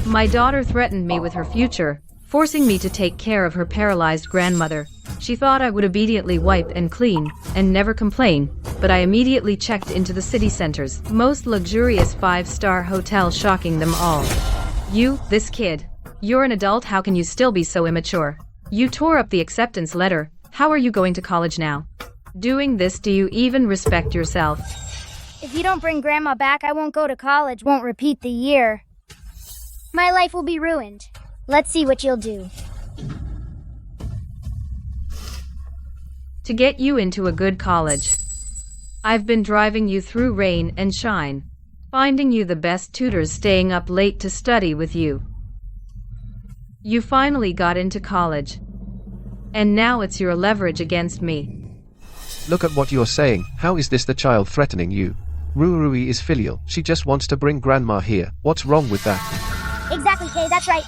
My daughter threatened me with her future, forcing me to take care of her paralyzed grandmother. She thought I would obediently wipe and clean, and never complain, but I immediately checked into the city center's most luxurious 5-star hotel, shocking them all. You, this kid. You're an adult, how can you still be so immature? You tore up the acceptance letter, how are you going to college now? Doing this, do you even respect yourself? If you don't bring Grandma back, I won't go to college, won't repeat the year. My life will be ruined. Let's see what you'll do. To get you into a good college. I've been driving you through rain and shine, finding you the best tutors, staying up late to study with you. You finally got into college. And now it's your leverage against me. Look at what you're saying. How is this the child threatening you? Rui is filial. She just wants to bring grandma here. What's wrong with that? Exactly, Kay, that's right.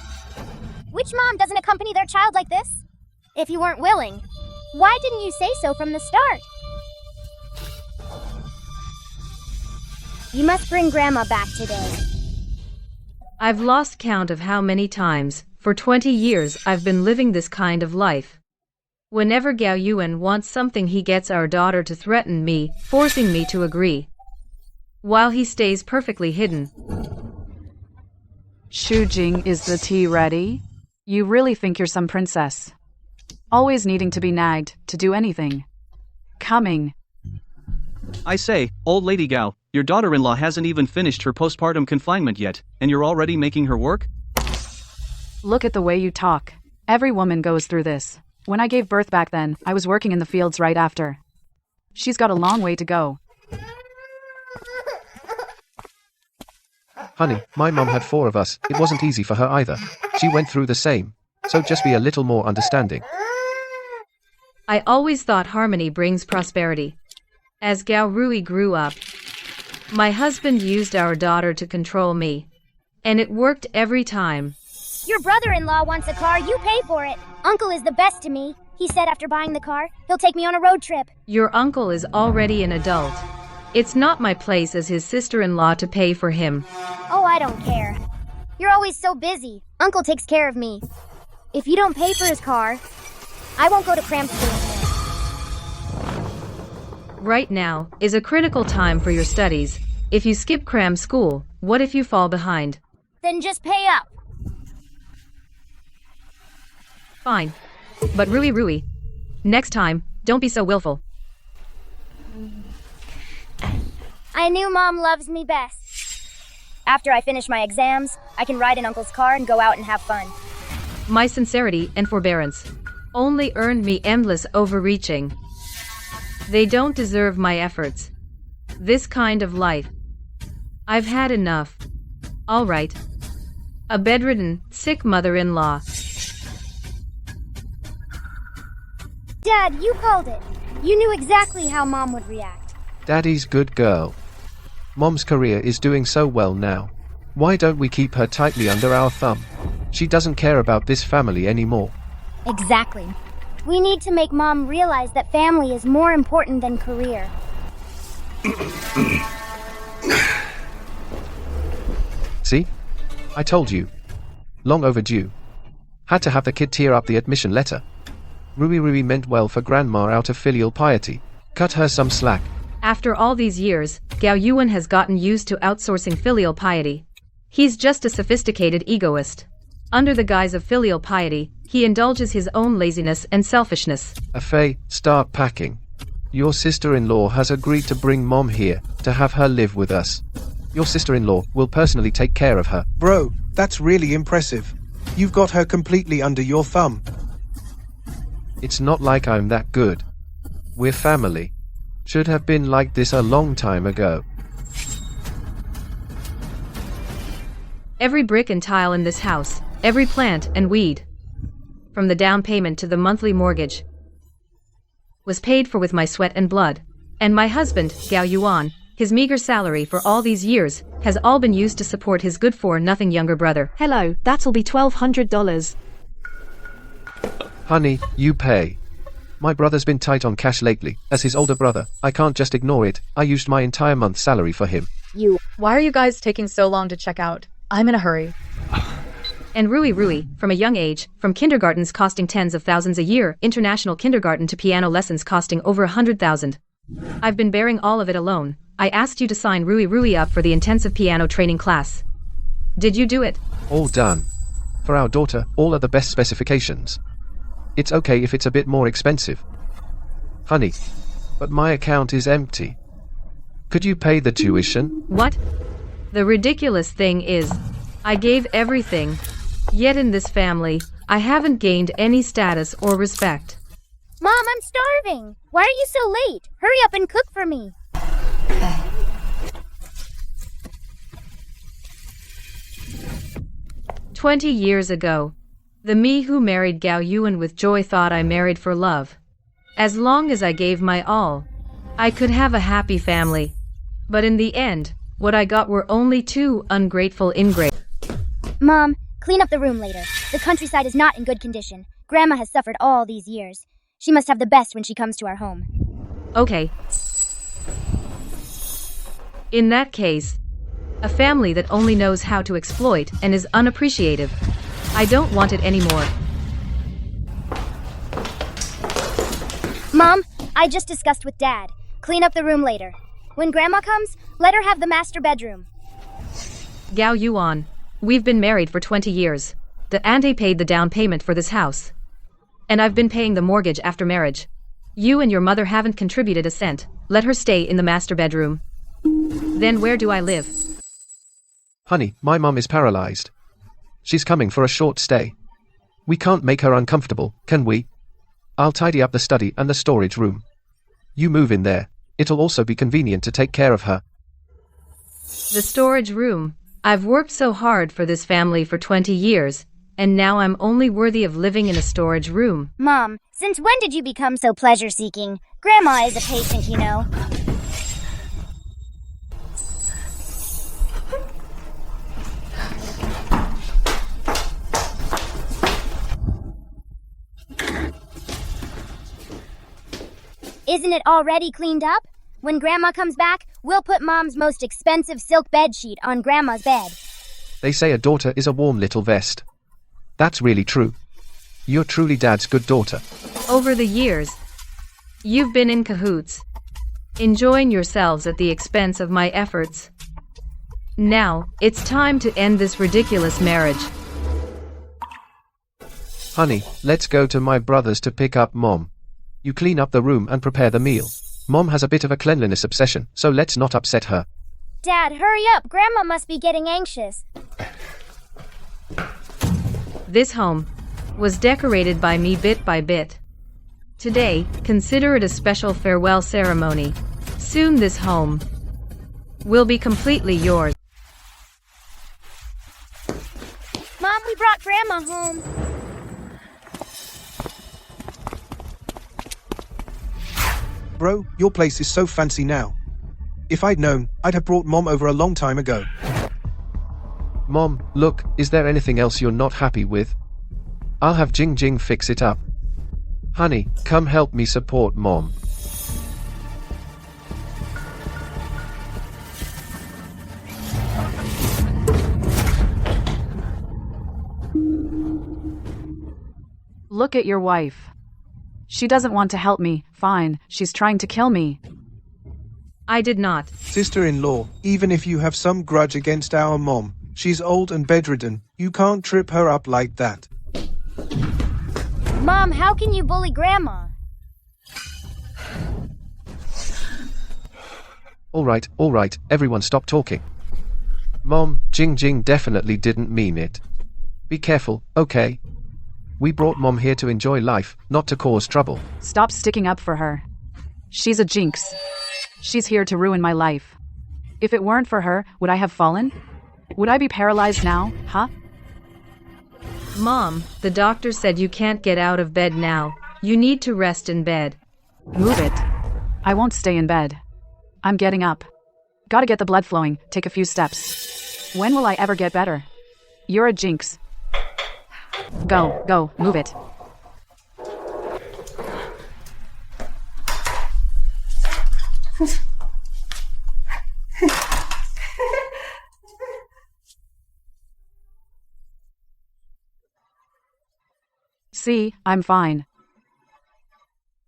Which mom doesn't accompany their child like this? If you weren't willing, why didn't you say so from the start? You must bring Grandma back today. I've lost count of how many times, for 20 years, I've been living this kind of life. Whenever Gao Yuan wants something, he gets our daughter to threaten me, forcing me to agree. While he stays perfectly hidden. Shujing, is the tea ready? You really think you're some princess? Always needing to be nagged, to do anything. Coming. I say, old lady Gao, your daughter-in-law hasn't even finished her postpartum confinement yet, and you're already making her work? Look at the way you talk. Every woman goes through this. When I gave birth back then, I was working in the fields right after. She's got a long way to go. Honey, my mom had 4 of us. It wasn't easy for her either. She went through the same. So just be a little more understanding. I always thought harmony brings prosperity. As Gao Rui grew up, my husband used our daughter to control me. And it worked every time. Your brother-in-law wants a car, you pay for it. Uncle is the best to me. He said after buying the car, he'll take me on a road trip. Your uncle is already an adult. It's not my place as his sister-in-law to pay for him. Oh, I don't care. You're always so busy. Uncle takes care of me. If you don't pay for his car, I won't go to cram school. Right now is a critical time for your studies. If you skip cram school, what if you fall behind? Then just pay up. Fine. But Rui, next time, don't be so willful. I knew Mom loves me best. After I finish my exams, I can ride in Uncle's car and go out and have fun. My sincerity and forbearance only earned me endless overreaching. They don't deserve my efforts. This kind of life. I've had enough. All right. A bedridden, sick mother-in-law. Dad, you called it. You knew exactly how Mom would react. Daddy's good girl. Mom's career is doing so well now. Why don't we keep her tightly under our thumb? She doesn't care about this family anymore. Exactly. We need to make Mom realize that family is more important than career. See? I told you. Long overdue. Had to have the kid tear up the admission letter. Rui meant well for grandma out of filial piety. Cut her some slack. After all these years, Gao Yuan has gotten used to outsourcing filial piety. He's just a sophisticated egoist. Under the guise of filial piety, he indulges his own laziness and selfishness. Afei, start packing. Your sister-in-law has agreed to bring Mom here, to have her live with us. Your sister-in-law will personally take care of her. Bro, that's really impressive. You've got her completely under your thumb. It's not like I'm that good. We're family. Should have been like this a long time ago. Every brick and tile in this house, every plant and weed, from the down payment to the monthly mortgage, was paid for with my sweat and blood. And my husband, Gao Yuan, his meager salary for all these years, has all been used to support his good-for-nothing younger brother. Hello, that'll be $1,200. Honey, you pay. My brother's been tight on cash lately. As his older brother, I can't just ignore it. I used my entire month's salary for him. Why are you guys taking so long to check out? I'm in a hurry. And Rui, from a young age, from kindergartens costing tens of thousands a year, international kindergarten to piano lessons costing over 100,000. I've been bearing all of it alone. I asked you to sign Rui up for the intensive piano training class. Did you do it? All done. For our daughter, all are the best specifications. It's okay if it's a bit more expensive. Honey, but my account is empty. Could you pay the tuition? What? The ridiculous thing is, I gave everything. Yet in this family, I haven't gained any status or respect. Mom, I'm starving. Why are you so late? Hurry up and cook for me. 20 years ago, the me who married Gao Yuan with joy thought I married for love. As long as I gave my all, I could have a happy family. But in the end, what I got were only two ungrateful ingrates. Mom, clean up the room later. The countryside is not in good condition. Grandma has suffered all these years. She must have the best when she comes to our home. Okay. In that case, a family that only knows how to exploit and is unappreciative. I don't want it anymore. Mom, I just discussed with Dad. Clean up the room later. When Grandma comes, let her have the master bedroom. Gao Yuan, we've been married for 20 years. The auntie paid the down payment for this house. And I've been paying the mortgage after marriage. You and your mother haven't contributed a cent. Let her stay in the master bedroom. Then where do I live? Honey, my mum is paralyzed. She's coming for a short stay. We can't make her uncomfortable, can we? I'll tidy up the study and the storage room. You move in there. It'll also be convenient to take care of her. The storage room. I've worked so hard for this family for 20 years, and now I'm only worthy of living in a storage room. Mom, since when did you become so pleasure-seeking? Grandma is a patient, you know. Isn't it already cleaned up? When Grandma comes back, we'll put Mom's most expensive silk bedsheet on Grandma's bed. They say a daughter is a warm little vest. That's really true. You're truly Dad's good daughter. Over the years, you've been in cahoots, enjoying yourselves at the expense of my efforts. Now, it's time to end this ridiculous marriage. Honey, let's go to my brother's to pick up Mom. You clean up the room and prepare the meal. Mom has a bit of a cleanliness obsession, so let's not upset her. Dad, hurry up. Grandma must be getting anxious. This home was decorated by me bit by bit. Today, consider it a special farewell ceremony. Soon this home will be completely yours. Mom, we brought Grandma home. Bro, your place is so fancy now. If I'd known, I'd have brought Mom over a long time ago. Mom, look, is there anything else you're not happy with? I'll have Jing Jing fix it up. Honey, come help me support Mom. Look at your wife. She doesn't want to help me. Fine, she's trying to kill me. I did not. Sister-in-law, even if you have some grudge against our Mom, she's old and bedridden. You can't trip her up like that. Mom, how can you bully Grandma? All right, everyone stop talking. Mom, Jing Jing definitely didn't mean it. Be careful, okay? We brought Mom here to enjoy life, not to cause trouble. Stop sticking up for her. She's a jinx. She's here to ruin my life. If it weren't for her, would I have fallen? Would I be paralyzed now, huh? Mom, the doctor said you can't get out of bed now. You need to rest in bed. Move it. I won't stay in bed. I'm getting up. Gotta get the blood flowing, take a few steps. When will I ever get better? You're a jinx. Go, move it. See, I'm fine.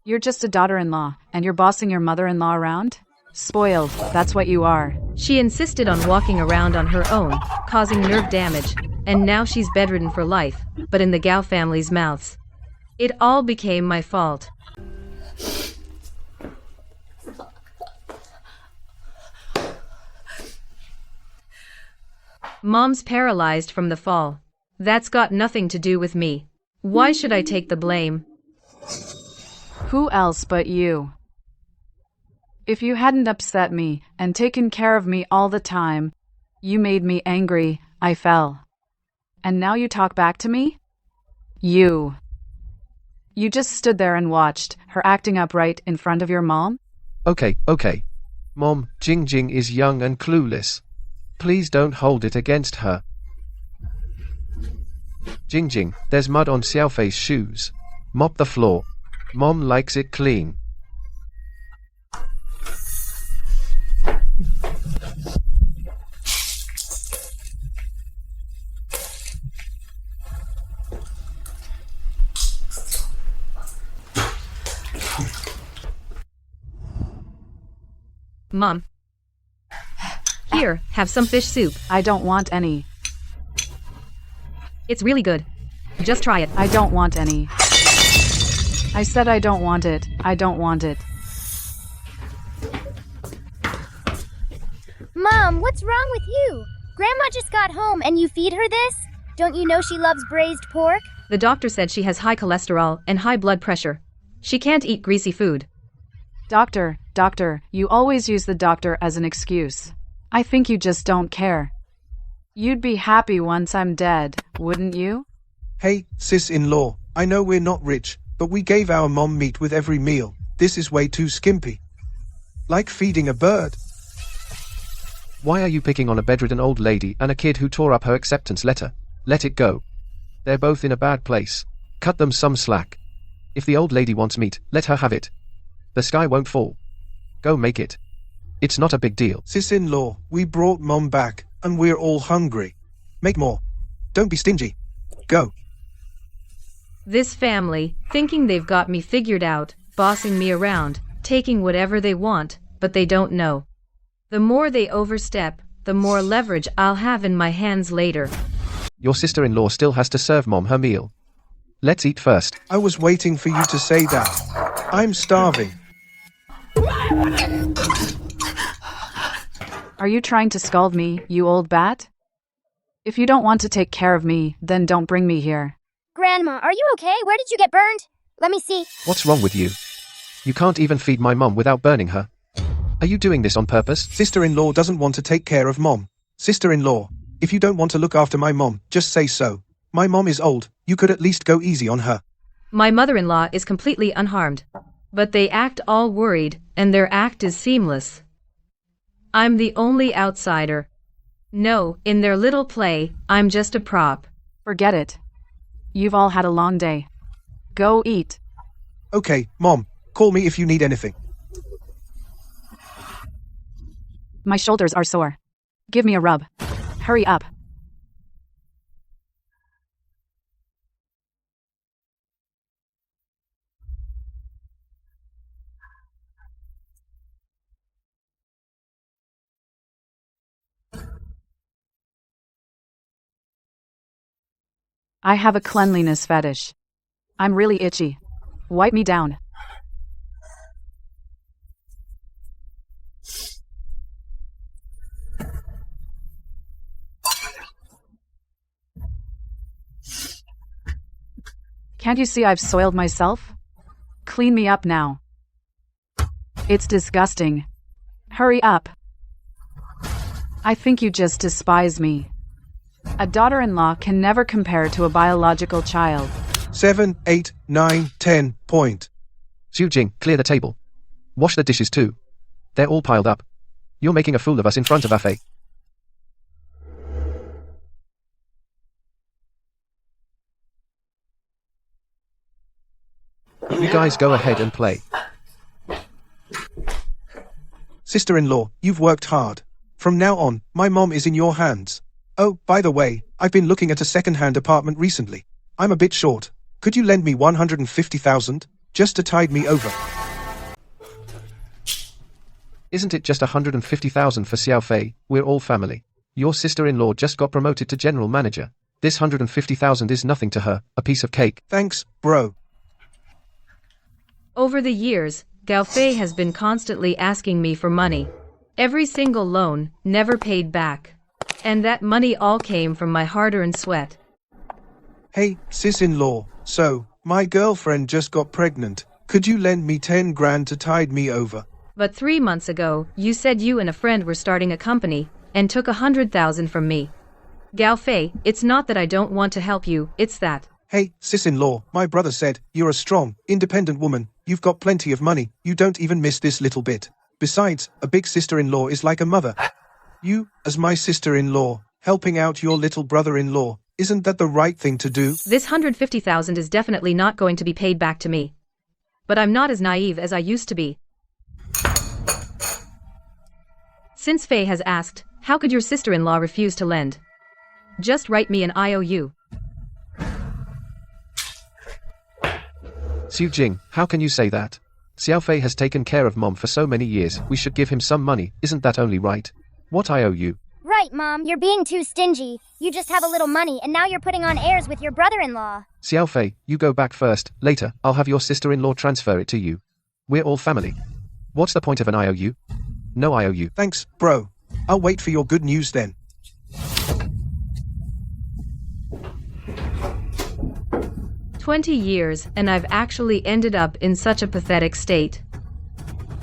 You're just a daughter-in-law, and you're bossing your mother-in-law around? Spoiled, that's what you are. She insisted on walking around on her own, causing nerve damage, and now she's bedridden for life, but in the Gao family's mouths. It all became my fault. Mom's paralyzed from the fall. That's got nothing to do with me. Why should I take the blame? Who else but you? If you hadn't upset me and taken care of me all the time, you made me angry, I fell. And now you talk back to me? You just stood there and watched her acting up right in front of your mom? Okay. Mom, Jing is young and clueless. Please don't hold it against her. Jing, there's mud on Xiaofei's shoes. Mop the floor. Mom likes it clean. Mom. Here, have some fish soup. I don't want any. It's really good. Just try it. I don't want any. I said I don't want it. I don't want it. Mom, what's wrong with you? Grandma just got home and you feed her this? Don't you know she loves braised pork? The doctor said she has high cholesterol and high blood pressure. She can't eat greasy food. Doctor, you always use the doctor as an excuse. I think you just don't care. You'd be happy once I'm dead, wouldn't you? Hey, sis-in-law, I know we're not rich, but we gave our mom meat with every meal. This is way too skimpy. Like feeding a bird. Why are you picking on a bedridden old lady and a kid who tore up her acceptance letter? Let it go. They're both in a bad place. Cut them some slack. If the old lady wants meat, let her have it. The sky won't fall. Go make it. It's not a big deal. Sis-in-law, we brought mom back, and we're all hungry. Make more. Don't be stingy. Go. This family, thinking they've got me figured out, bossing me around, taking whatever they want, but they don't know. The more they overstep, the more leverage I'll have in my hands later. Your sister-in-law still has to serve Mom her meal. Let's eat first. I was waiting for you to say that. I'm starving. Are you trying to scald me, you old bat? If you don't want to take care of me, then don't bring me here. Grandma, are you okay? Where did you get burned? Let me see. What's wrong with you? You can't even feed my mom without burning her. Are you doing this on purpose? Sister-in-law doesn't want to take care of mom. Sister-in-law, if you don't want to look after my mom, just say so. My mom is old. You could at least go easy on her. My mother-in-law is completely unharmed. But they act all worried, and their act is seamless. I'm the only outsider. No, in their little play, I'm just a prop. Forget it. You've all had a long day. Go eat. Okay, Mom, call me if you need anything. My shoulders are sore. Give me a rub. Hurry up. I have a cleanliness fetish. I'm really itchy. Wipe me down. Can't you see I've soiled myself? Clean me up now. It's disgusting. Hurry up. I think you just despise me. A daughter-in-law can never compare to a biological child. 7, 8, 9, 10 point. Xu Jing, clear the table. Wash the dishes too. They're all piled up. You're making a fool of us in front of Afei. You guys go ahead and play. Sister-in-law, you've worked hard. From now on, my mom is in your hands. Oh, by the way, I've been looking at a second-hand apartment recently. I'm a bit short. could you lend me 150,000 just to tide me over? Isn't it just 150,000 for Xiao Fei? We're all family. Your sister-in-law just got promoted to general manager. This 150,000 is nothing to her, a piece of cake. Thanks, bro. Over the years, Gao Fei has been constantly asking me for money. Every single loan, never paid back. And that money all came from my hard-earned sweat. Hey, sis-in-law, so, my girlfriend just got pregnant. Could you lend me 10 grand to tide me over? But 3 months ago, you said you and a friend were starting a company, and took 100,000 from me. Gao Fei, it's not that I don't want to help you, it's that. Hey, sis-in-law, my brother said, you're a strong, independent woman, you've got plenty of money, you don't even miss this little bit. Besides, a big sister-in-law is like a mother. You, as my sister-in-law, helping out your little brother-in-law, isn't that the right thing to do? This 150,000 is definitely not going to be paid back to me. But I'm not as naive as I used to be. Since Fei has asked, how could your sister-in-law refuse to lend? Just write me an IOU. Xu Jing, how can you say that? Xiao Fei has taken care of Mom for so many years, we should give him some money, isn't that only right? What IOU? Right, Mom, you're being too stingy. You just have a little money, and now you're putting on airs with your brother-in-law. Xiao Fei, you go back first, later, I'll have your sister-in-law transfer it to you. We're all family. What's the point of an IOU? No IOU. Thanks, bro. I'll wait for your good news then. "20 years, and I've actually ended up in such a pathetic state.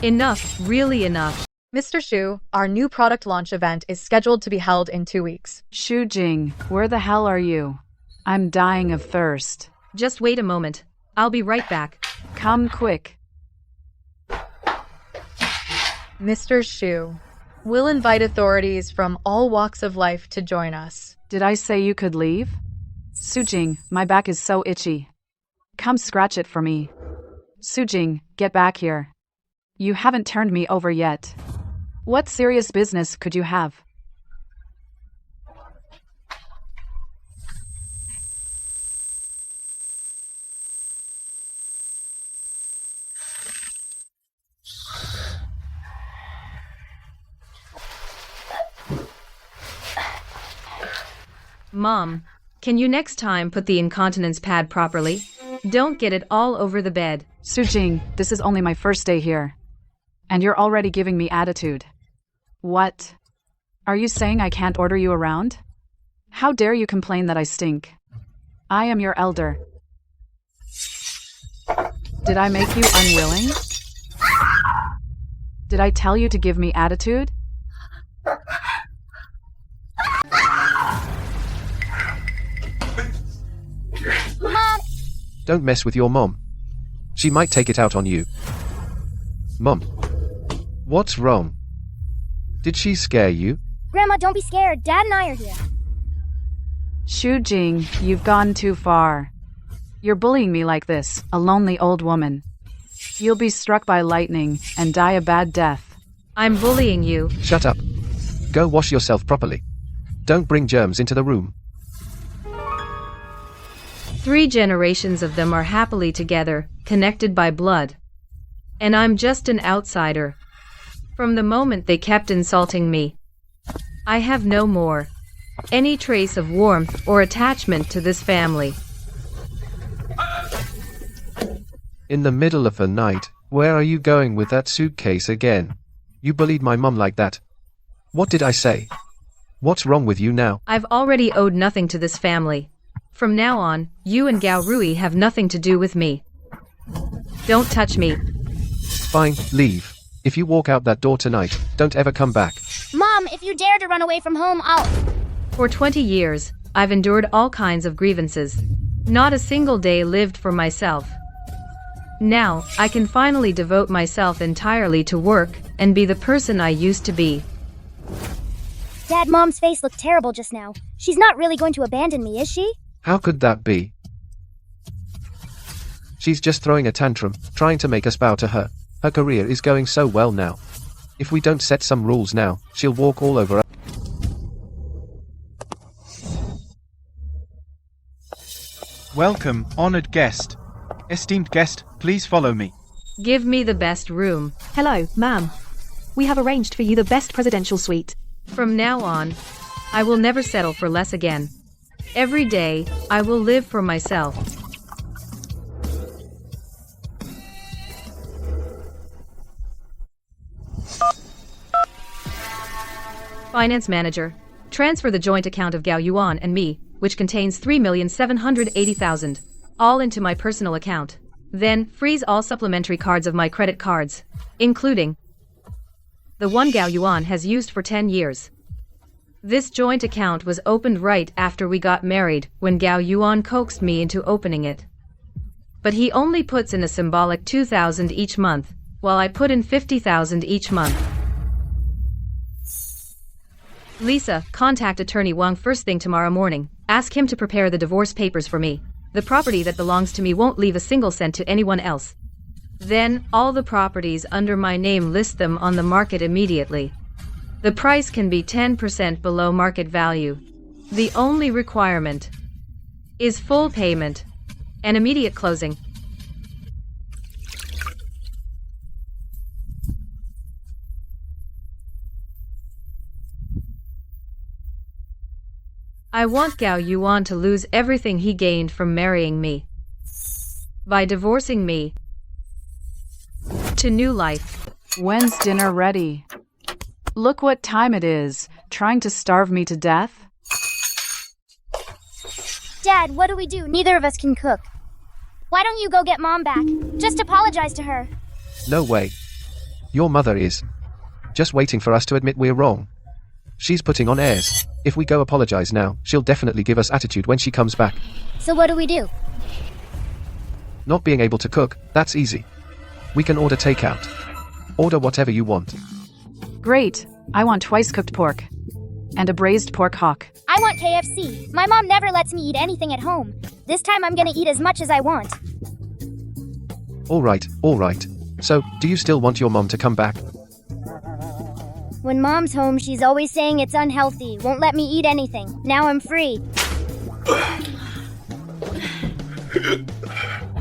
Enough, really enough." Mr. Xu, our new product launch event is scheduled to be held in 2 weeks. Xu Jing, where the hell are you? I'm dying of thirst. Just wait a moment. I'll be right back. Come quick. Mr. Xu, we'll invite authorities from all walks of life to join us. Did I say you could leave? Sujing, my back is so itchy. Come scratch it for me. Sujing, get back here. You haven't turned me over yet. What serious business could you have? Mom, can you next time put the incontinence pad properly? Don't get it all over the bed. Sujing, this is only my first day here. And you're already giving me attitude. What? Are you saying I can't order you around? How dare you complain that I stink? I am your elder. Did I make you unwilling? Did I tell you to give me attitude? Mom! Don't mess with your mom. She might take it out on you. Mom. What's wrong? Did she scare you? Grandma, don't be scared. Dad and I are here. Xu Jing, you've gone too far. You're bullying me like this, a lonely old woman. You'll be struck by lightning and die a bad death. I'm bullying you. Shut up. Go wash yourself properly. Don't bring germs into the room. 3 generations of them are happily together, connected by blood. And I'm just an outsider. From the moment they kept insulting me, I have no more any trace of warmth or attachment to this family. In the middle of the night, where are you going with that suitcase again? You bullied my mom like that. What did I say? What's wrong with you now? I've already owed nothing to this family. From now on, you and Gao Rui have nothing to do with me. Don't touch me. Fine, leave. If you walk out that door tonight, don't ever come back. Mom, if you dare to run away from home, I'll... For 20 years, I've endured all kinds of grievances. Not a single day lived for myself. Now, I can finally devote myself entirely to work and be the person I used to be. Dad, Mom's face looked terrible just now. She's not really going to abandon me, is she? How could that be? She's just throwing a tantrum, trying to make us bow to her. Her career is going so well now. If we don't set some rules now, she'll walk all over us. Welcome, honored guest. Esteemed guest, please follow me. Give me the best room. Hello, ma'am. We have arranged for you the best presidential suite. From now on, I will never settle for less again. Every day, I will live for myself. Finance manager. Transfer the joint account of Gao Yuan and me, which contains 3,780,000, all into my personal account. Then, freeze all supplementary cards of my credit cards, including the one Gao Yuan has used for 10 years. This joint account was opened right after we got married, when Gao Yuan coaxed me into opening it. But he only puts in a symbolic 2,000 each month, while I put in 50,000 each month. Lisa, contact attorney Wang first thing tomorrow morning. Ask him to prepare the divorce papers for me. The property that belongs to me won't leave a single cent to anyone else. Then, all the properties under my name, list them on the market immediately. The price can be 10% below market value. The only requirement is full payment and immediate closing. I want Gao Yuan to lose everything he gained from marrying me by divorcing me to new life. When's dinner ready? Look what time it is. Trying to starve me to death? Dad, what do we do? Neither of us can cook. Why don't you go get Mom back? Just apologize to her. No way. Your mother is just waiting for us to admit we're wrong. She's putting on airs. If we go apologize now, she'll definitely give us attitude when she comes back. So what do we do? Not being able to cook, that's easy. We can order takeout. Order whatever you want. Great. I want twice cooked pork. And a braised pork hock. I want KFC. My mom never lets me eat anything at home. This time I'm gonna eat as much as I want. Alright. So, do you still want your mom to come back? When Mom's home, she's always saying it's unhealthy, won't let me eat anything. Now I'm free.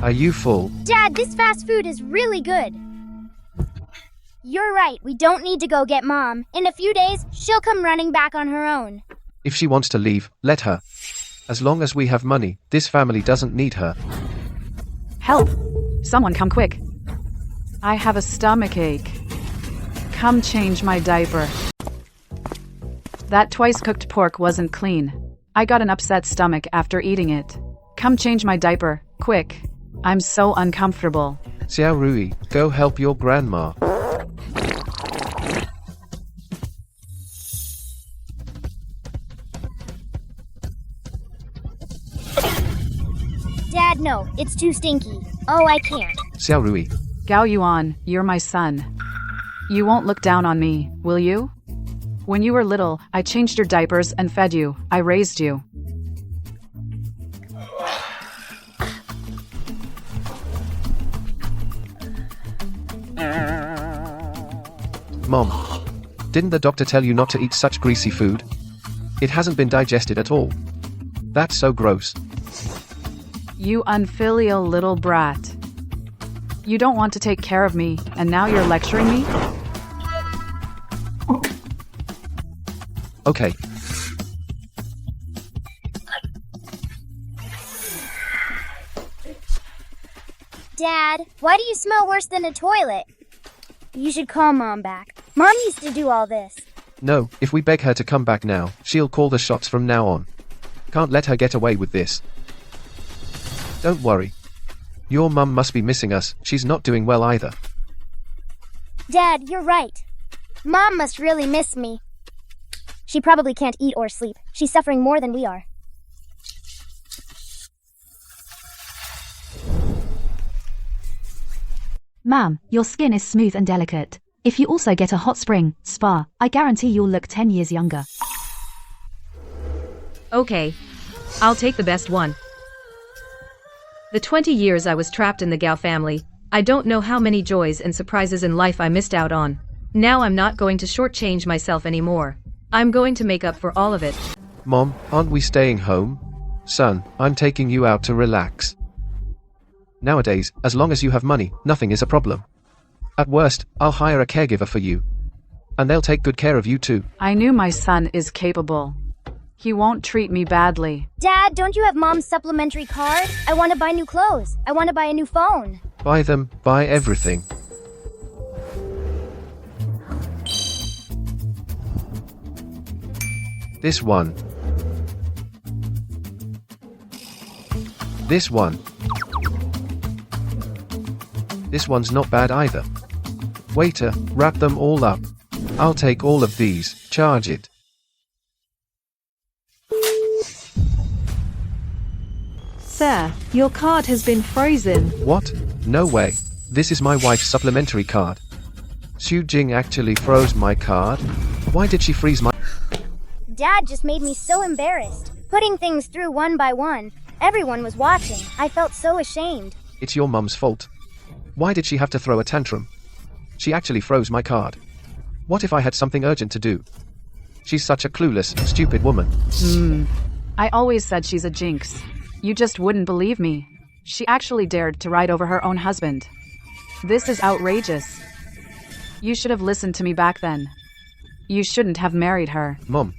Are you full? Dad, this fast food is really good. You're right, we don't need to go get Mom. In a few days, she'll come running back on her own. If she wants to leave, let her. As long as we have money, this family doesn't need her. Help! Someone come quick. I have a stomachache. Come change my diaper. That twice cooked pork wasn't clean. I got an upset stomach after eating it. Come change my diaper, quick. I'm so uncomfortable. Xiao Rui, go help your grandma. Dad, no, it's too stinky. Oh, I can't. Xiao Rui. Gao Yuan, you're my son. You won't look down on me, will you? When you were little, I changed your diapers and fed you. I raised you. Mom, didn't the doctor tell you not to eat such greasy food? It hasn't been digested at all. That's so gross. You unfilial little brat. You don't want to take care of me, and now you're lecturing me? Okay. Dad, why do you smell worse than a toilet? You should call Mom back. Mom used to do all this. No, if we beg her to come back now, she'll call the shots from now on. Can't let her get away with this. Don't worry. Your mum must be missing us. She's not doing well either. Dad, you're right. Mom must really miss me. She probably can't eat or sleep. She's suffering more than we are. Ma'am, your skin is smooth and delicate. If you also get a hot spring, spa, I guarantee you'll look 10 years younger. Okay. I'll take the best one. The 20 years I was trapped in the Gao family, I don't know how many joys and surprises in life I missed out on. Now I'm not going to shortchange myself anymore. I'm going to make up for all of it. Mom, aren't we staying home? Son, I'm taking you out to relax. Nowadays, as long as you have money, nothing is a problem. At worst, I'll hire a caregiver for you. And they'll take good care of you too. I knew my son is capable. He won't treat me badly. Dad, don't you have Mom's supplementary card? I want to buy new clothes. I want to buy a new phone. Buy them, buy everything. This one. This one. This one's not bad either. Waiter, wrap them all up. I'll take all of these, charge it. Sir, your card has been frozen. What? No way. This is my wife's supplementary card. Xu Jing actually froze my card? Why did she freeze my... Dad just made me so embarrassed. Putting things through one by one. Everyone was watching. I felt so ashamed. It's your mum's fault. Why did she have to throw a tantrum? She actually froze my card. What if I had something urgent to do? She's such a clueless, stupid woman. I always said she's a jinx. You just wouldn't believe me. She actually dared to ride over her own husband. This is outrageous. You should have listened to me back then. You shouldn't have married her. Mom,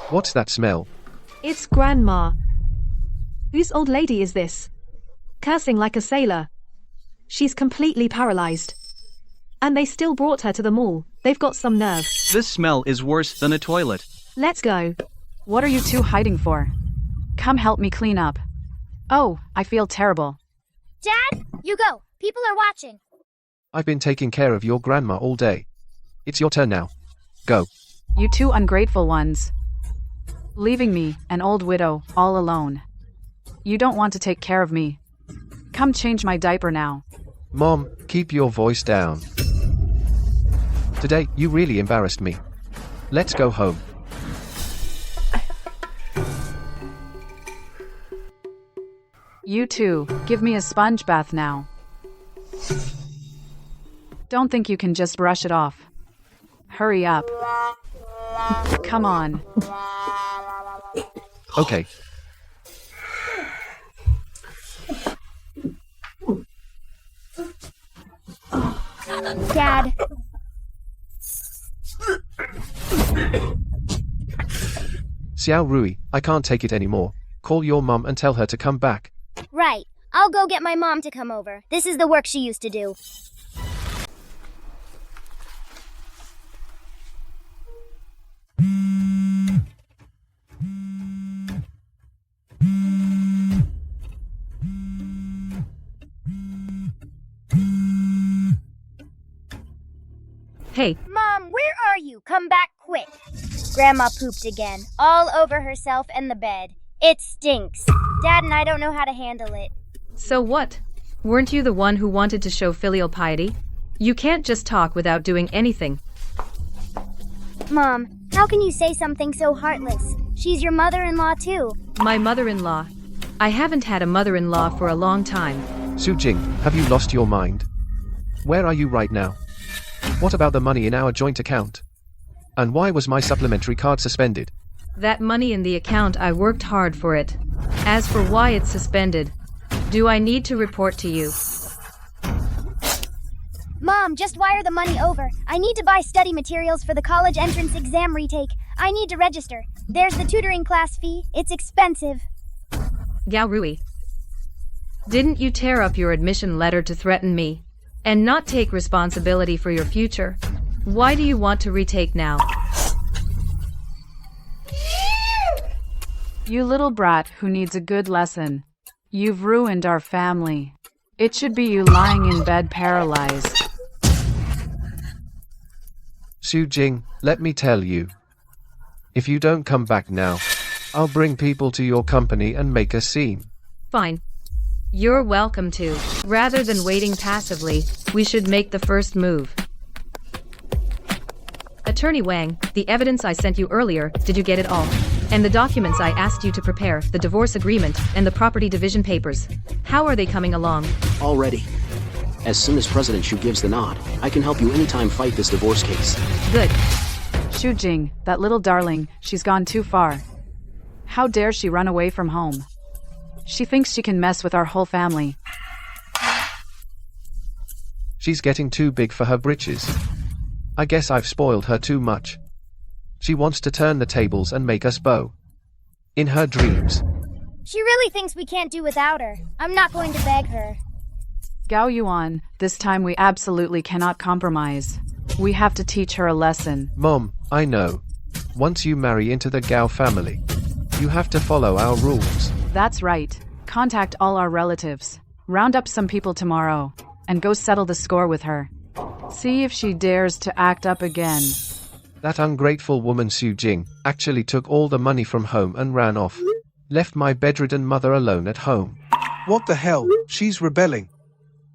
What's that smell? It's Grandma. Whose old lady is this? Cursing like a sailor. She's completely paralyzed. And they still brought her to the mall. They've got some nerve. This smell is worse than a toilet. Let's go. What are you two hiding for? Come help me clean up. Oh, I feel terrible. Dad, you go. People are watching. I've been taking care of your grandma all day. It's your turn now. Go. You two ungrateful ones. Leaving me, an old widow, all alone. You don't want to take care of me. Come change my diaper now. Mom, keep your voice down. Today, you really embarrassed me. Let's go home. You two, give me a sponge bath now. Don't think you can just brush it off. Hurry up. Come on. Okay. Dad. Xiao Rui, I can't take it anymore. Call your mom and tell her to come back. Right. I'll go get my mom to come over. This is the work she used to do. Hey, Mom, where are you? Come back quick. Grandma pooped again, all over herself and the bed. It stinks. Dad and I don't know how to handle it. so what? Weren't you the one who wanted to show filial piety? You can't just talk without doing anything. Mom, how can you say something so heartless? She's your mother-in-law too. My mother-in-law. I haven't had a mother-in-law for a long time. Su Jing, have you lost your mind? Where are you right now? What about the money in our joint account? And why was my supplementary card suspended? That money in the account, I worked hard for it. As for why it's suspended, do I need to report to you? Mom, just wire the money over. I need to buy study materials for the college entrance exam retake. I need to register. There's the tutoring class fee. It's expensive. Gao Rui, didn't you tear up your admission letter to threaten me and not take responsibility for your future? Why do you want to retake now? You little brat who needs a good lesson. You've ruined our family. It should be you lying in bed paralyzed. Su Jing, let me tell you. If you don't come back now, I'll bring people to your company and make a scene. Fine. You're welcome to. Rather than waiting passively, we should make the first move. Attorney Wang, the evidence I sent you earlier, did you get it all? And the documents I asked you to prepare, the divorce agreement, and the property division papers. How are they coming along? All ready. As soon as President Xu gives the nod, I can help you anytime fight this divorce case. Good. Xu Jing, that little darling, she's gone too far. How dare she run away from home? She thinks she can mess with our whole family. She's getting too big for her britches. I guess I've spoiled her too much. She wants to turn the tables and make us bow. In her dreams. She really thinks we can't do without her. I'm not going to beg her. Gao Yuan, this time we absolutely cannot compromise. We have to teach her a lesson. Mom, I know. Once you marry into the Gao family, you have to follow our rules. That's right. Contact all our relatives. Round up some people tomorrow. And go settle the score with her. See if she dares to act up again. That ungrateful woman Xu Jing actually took all the money from home and ran off. Left my bedridden mother alone at home. What the hell? She's rebelling.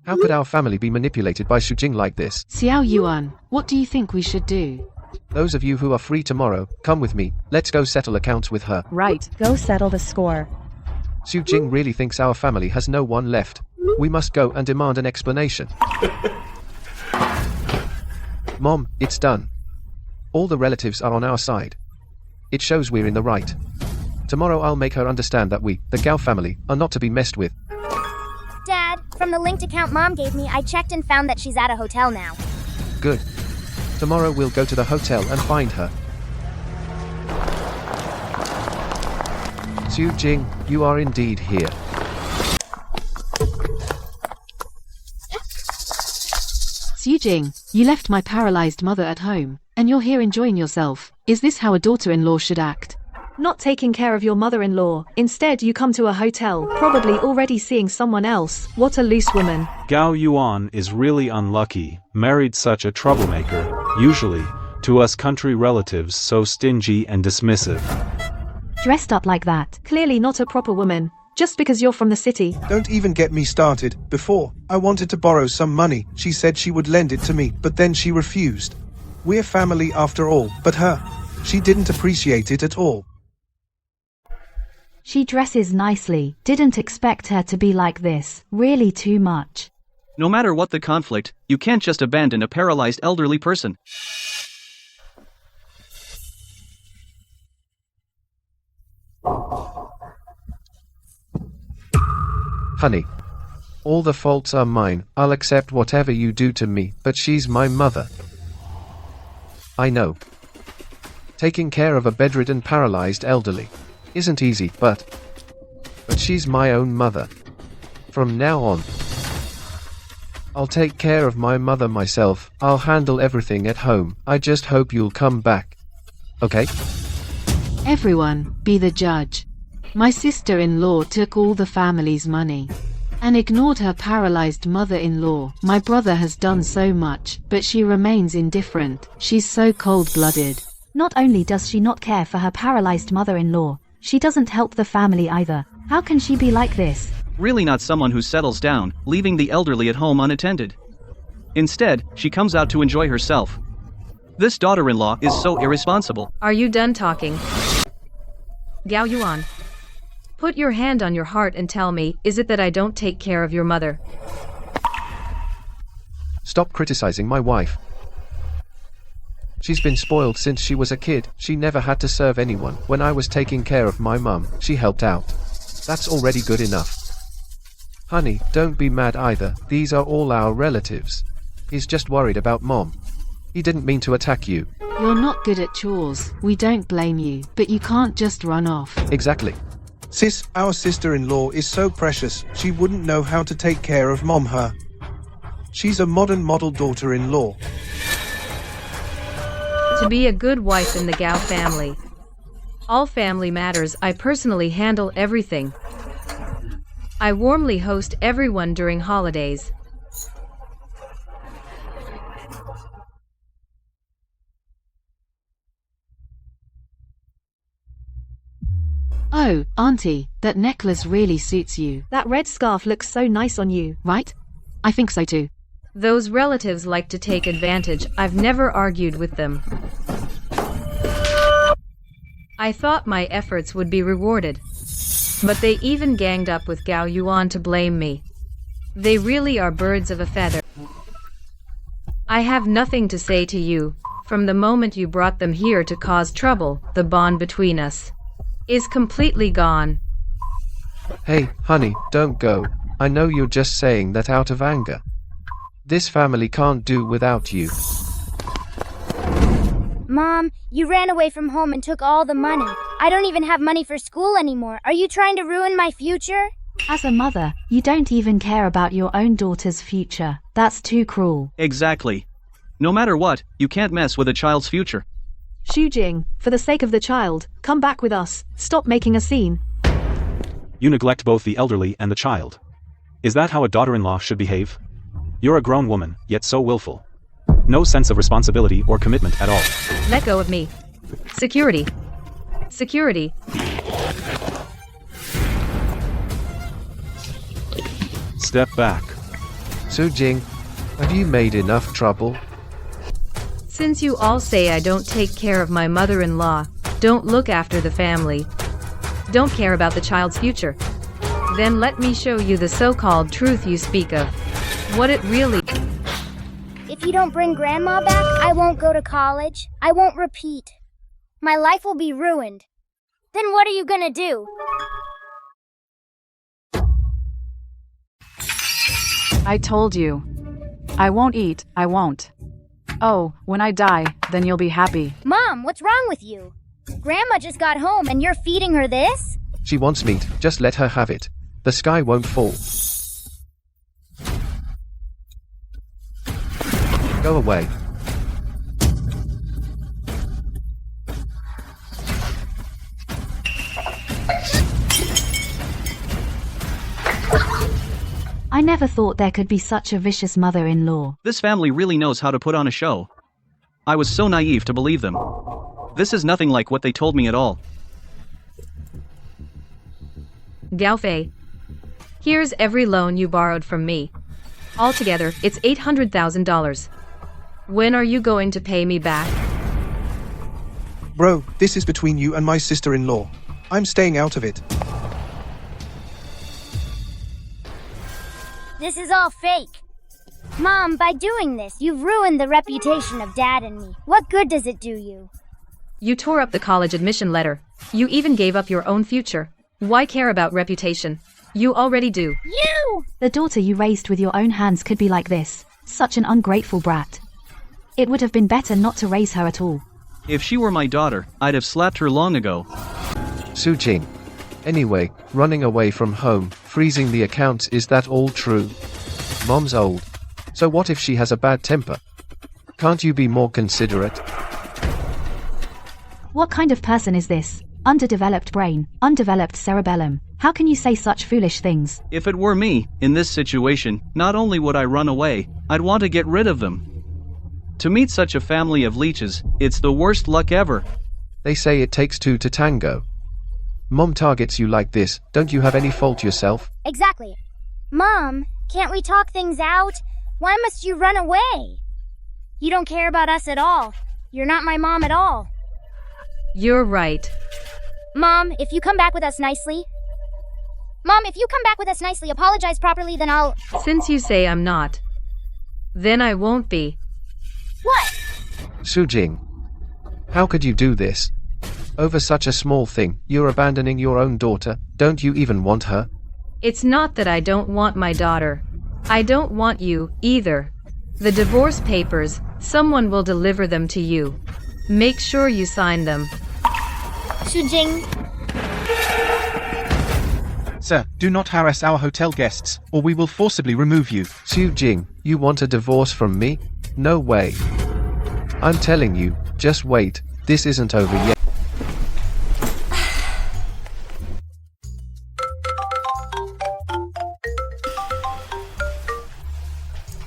How could our family be manipulated by Xu Jing like this? Xiao Yuan, what do you think we should do? Those of you who are free tomorrow, come with me. Let's go settle accounts with her. Right. Go settle the score. Xu Jing really thinks our family has no one left. We must go and demand an explanation. Mom, it's done. All the relatives are on our side. It shows we're in the right. Tomorrow I'll make her understand that we, the Gao family, are not to be messed with. Dad, from the linked account Mom gave me, I checked and found that she's at a hotel now. Good. Tomorrow we'll go to the hotel and find her. Xu Jing, you are indeed here. Xu Jing, you left my paralyzed mother at home, and you're here enjoying yourself. Is this how a daughter-in-law should act? Not taking care of your mother-in-law. Instead, you come to a hotel, probably already seeing someone else. What a loose woman. Gao Yuan is really unlucky, married such a troublemaker, usually, to us country relatives so stingy and dismissive. Dressed up like that. Clearly not a proper woman. Just because you're from the city. Don't even get me started. Before, I wanted to borrow some money. She said she would lend it to me, but then she refused. We're family after all, but her, she didn't appreciate it at all. She dresses nicely. Didn't expect her to be like this. Really too much. No matter what the conflict, you can't just abandon a paralyzed elderly person. Honey, all the faults are mine. I'll accept whatever you do to me, but she's my mother. I know. Taking care of a bedridden paralyzed elderly isn't easy, but she's my own mother. From now on, I'll take care of my mother myself. I'll handle everything at home. I just hope you'll come back. Okay? Everyone, be the judge. My sister-in-law took all the family's money and ignored her paralyzed mother-in-law. My brother has done so much, but she remains indifferent. She's so cold-blooded. Not only does she not care for her paralyzed mother-in-law, she doesn't help the family either. How can she be like this? Really not someone who settles down, leaving the elderly at home unattended. Instead, she comes out to enjoy herself. This daughter-in-law is so irresponsible. Are you done talking? Gao Yuan. Put your hand on your heart and tell me, is it that I don't take care of your mother? Stop criticizing my wife. She's been spoiled since she was a kid. She never had to serve anyone. When I was taking care of my mum, she helped out. That's already good enough. Honey, don't be mad either. These are all our relatives. He's just worried about Mom. He didn't mean to attack you. You're not good at chores. We don't blame you, but you can't just run off. Exactly. Sis, our sister-in-law is so precious, she wouldn't know how to take care of Mom her. She's a modern model daughter-in-law. To be a good wife in the Gao family. All family matters, I personally handle everything. I warmly host everyone during holidays. Oh, Auntie, that necklace really suits you. That red scarf looks so nice on you. Right? I think so too. Those relatives like to take advantage. I've never argued with them. I thought my efforts would be rewarded. But they even ganged up with Gao Yuan to blame me. They really are birds of a feather. I have nothing to say to you. From the moment you brought them here to cause trouble, the bond between us is completely gone. Hey, honey, don't go. I know you're just saying that out of anger. This family can't do without you. Mom, you ran away from home and took all the money. I don't even have money for school anymore. Are you trying to ruin my future? As a mother, you don't even care about your own daughter's future. That's too cruel. Exactly. No matter what, you can't mess with a child's future. Shujing, for the sake of the child, come back with us. Stop making a scene. You neglect both the elderly and the child. Is that how a daughter-in-law should behave? You're a grown woman, yet so willful. No sense of responsibility or commitment at all. Let go of me. Security. Security. Step back. Su-jing, have you made enough trouble? Since you all say I don't take care of my mother-in-law, don't look after the family, don't care about the child's future, then let me show you the so-called truth you speak of. What it really... If you don't bring Grandma back, I won't go to college. I won't repeat. My life will be ruined. Then what are you gonna do? I told you. I won't eat, I won't. Oh, when I die, then you'll be happy. Mom, what's wrong with you? Grandma just got home and you're feeding her this? She wants meat, just let her have it. The sky won't fall. Go away. I never thought there could be such a vicious mother-in-law. This family really knows how to put on a show. I was so naive to believe them. This is nothing like what they told me at all. Gao Fei. Here's every loan you borrowed from me. Altogether, it's $800,000. When are you going to pay me back? Bro, this is between you and my sister-in-law. I'm staying out of it. This is all fake. Mom, by doing this, you've ruined the reputation of Dad and me. What good does it do you? You tore up the college admission letter. You even gave up your own future. Why care about reputation? You already do. You! The daughter you raised with your own hands could be like this. Such an ungrateful brat. It would have been better not to raise her at all. If she were my daughter, I'd have slapped her long ago. Su-jing. Anyway, running away from home, freezing the accounts, is that all true? Mom's old. So what if she has a bad temper? Can't you be more considerate? What kind of person is this? Underdeveloped brain, undeveloped cerebellum. How can you say such foolish things? If it were me, in this situation, not only would I run away, I'd want to get rid of them. To meet such a family of leeches, it's the worst luck ever. They say it takes two to tango. Mom targets you like this, don't you have any fault yourself? Exactly. Mom, can't we talk things out? Why must you run away? You don't care about us at all. You're not my mom at all. You're right. Mom, if you come back with us nicely... Mom, if you come back with us nicely, apologize properly, then I'll... Since you say I'm not, then I won't be. What? Su-jing. How could you do this? Over such a small thing, you're abandoning your own daughter, don't you even want her? It's not that I don't want my daughter. I don't want you, either. The divorce papers, someone will deliver them to you. Make sure you sign them. Shujing. Sir, do not harass our hotel guests, or we will forcibly remove you. Su-jing, you want a divorce from me? No way. I'm telling you, just wait, this isn't over yet.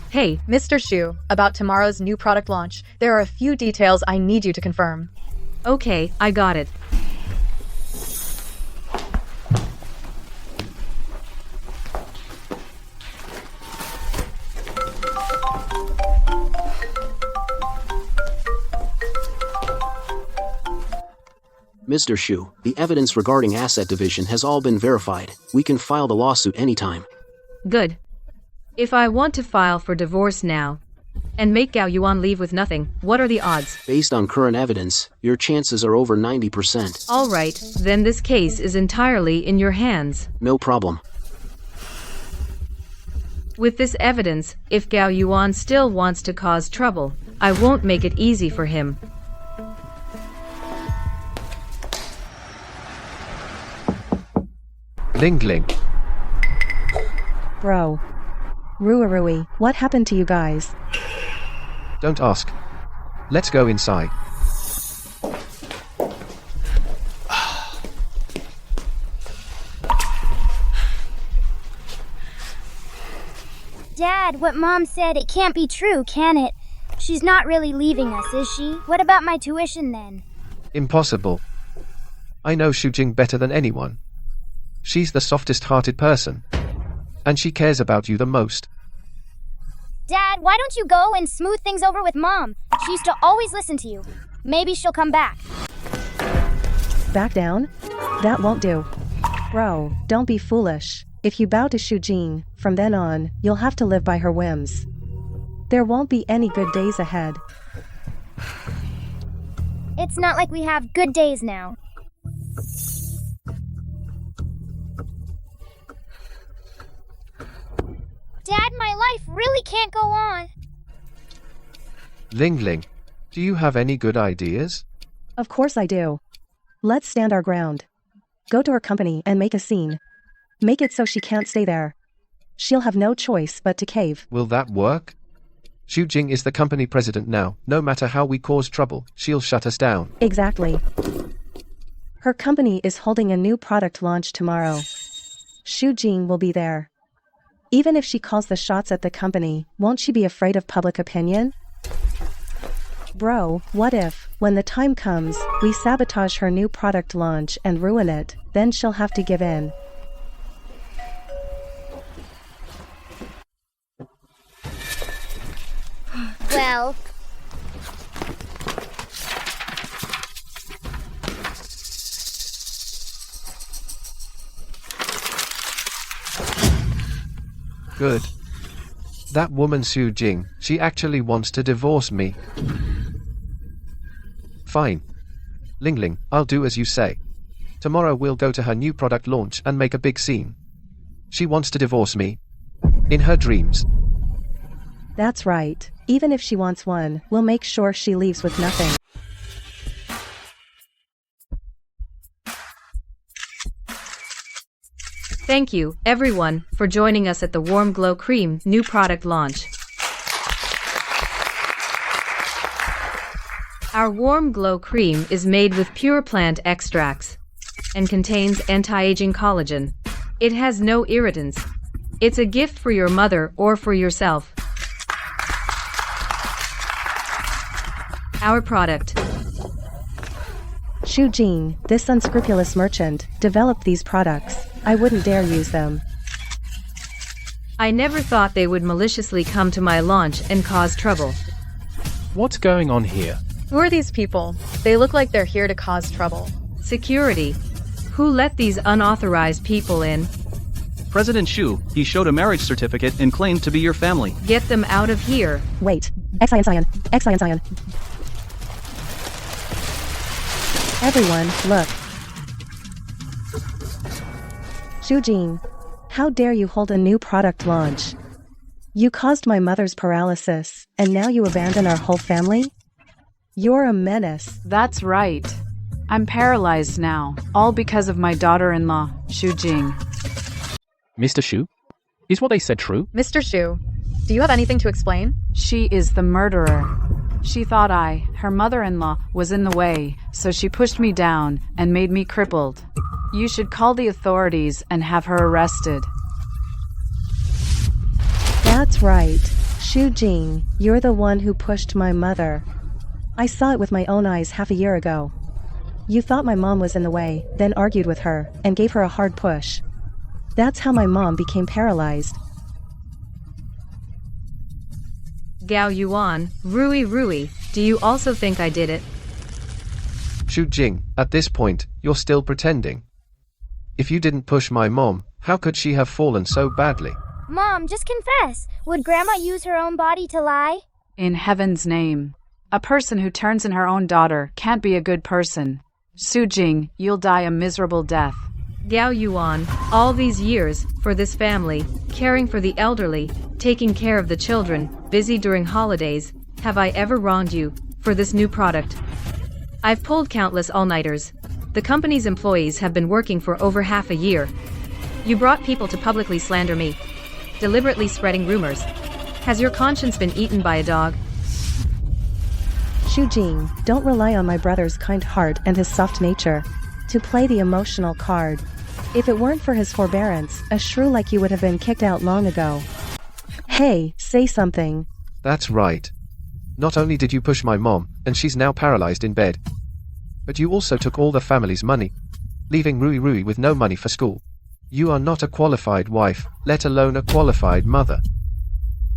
Hey, Mr. Shu, about tomorrow's new product launch, there are a few details I need you to confirm. Okay, I got it. Mr. Shu, the evidence regarding asset division has all been verified. We can file the lawsuit anytime. Good. If I want to file for divorce now, and make Gao Yuan leave with nothing. What are the odds? Based on current evidence, your chances are over 90%. Alright, then this case is entirely in your hands. No problem. With this evidence, if Gao Yuan still wants to cause trouble, I won't make it easy for him. Ling Ling. Bro. Rui, what happened to you guys? Don't ask. Let's go inside. Dad, what Mom said, it can't be true, can it? She's not really leaving us, is she? What about my tuition then? Impossible. I know Xu Jing better than anyone. She's the softest-hearted person. And she cares about you the most. Dad, why don't you go and smooth things over with Mom? She used to always listen to you. Maybe she'll come back. Back down? That won't do. Bro, don't be foolish. If you bow to Xu Jing, from then on, you'll have to live by her whims. There won't be any good days ahead. It's not like we have good days now. Dad, my life really can't go on. Ling Ling, do you have any good ideas? Of course I do. Let's stand our ground. Go to her company and make a scene. Make it so she can't stay there. She'll have no choice but to cave. Will that work? Xu Jing is the company president now. No matter how we cause trouble, she'll shut us down. Exactly. Her company is holding a new product launch tomorrow. Xu Jing will be there. Even if she calls the shots at the company, won't she be afraid of public opinion? Bro, what if, when the time comes, we sabotage her new product launch and ruin it, then she'll have to give in. Well... Good. That woman Xu Jing, she actually wants to divorce me. Fine. Ling Ling, I'll do as you say. Tomorrow we'll go to her new product launch and make a big scene. She wants to divorce me. In her dreams. That's right. Even if she wants one, we'll make sure she leaves with nothing. Thank you, everyone, for joining us at the Warm Glow Cream new product launch. Our Warm Glow Cream is made with pure plant extracts and contains anti-aging collagen. It has no irritants. It's a gift for your mother or for yourself. Our product. Xu Jing, this unscrupulous merchant, developed these products. I wouldn't dare use them. I never thought they would maliciously come to my launch and cause trouble. What's going on here? Who are these people? They look like they're here to cause trouble. Security. Who let these unauthorized people in? President Xu, he showed a marriage certificate and claimed to be your family. Get them out of here. Wait. Xian. Everyone, look. Xu Jing, how dare you hold a new product launch? You caused my mother's paralysis, and now you abandon our whole family? You're a menace. That's right. I'm paralyzed now, all because of my daughter-in-law, Xu Jing. Mr. Xu? Is what they said true? Mr. Xu, do you have anything to explain? She is the murderer. She thought her mother-in-law, was in the way, so she pushed me down and made me crippled. You should call the authorities and have her arrested. That's right. Xu Jing, you're the one who pushed my mother. I saw it with my own eyes half a year ago. You thought my mom was in the way, then argued with her, and gave her a hard push. That's how my mom became paralyzed. Gao Yuan, Rui, do you also think I did it? Xu Jing, at this point, you're still pretending. If you didn't push my mom, how could she have fallen so badly? Mom, just confess. Would Grandma use her own body to lie? In heaven's name. A person who turns in her own daughter can't be a good person. Su Jing, you'll die a miserable death. Gao Yuan, all these years, for this family, caring for the elderly, taking care of the children, busy during holidays, have I ever wronged you, for this new product? I've pulled countless all-nighters. The company's employees have been working for over half a year. You brought people to publicly slander me, deliberately spreading rumors. Has your conscience been eaten by a dog? Xu Jing, don't rely on my brother's kind heart and his soft nature to play the emotional card. If it weren't for his forbearance, a shrew like you would have been kicked out long ago. Hey, say something. That's right. Not only did you push my mom, and she's now paralyzed in bed, but you also took all the family's money, leaving Rui Rui with no money for school. You are not a qualified wife, let alone a qualified mother.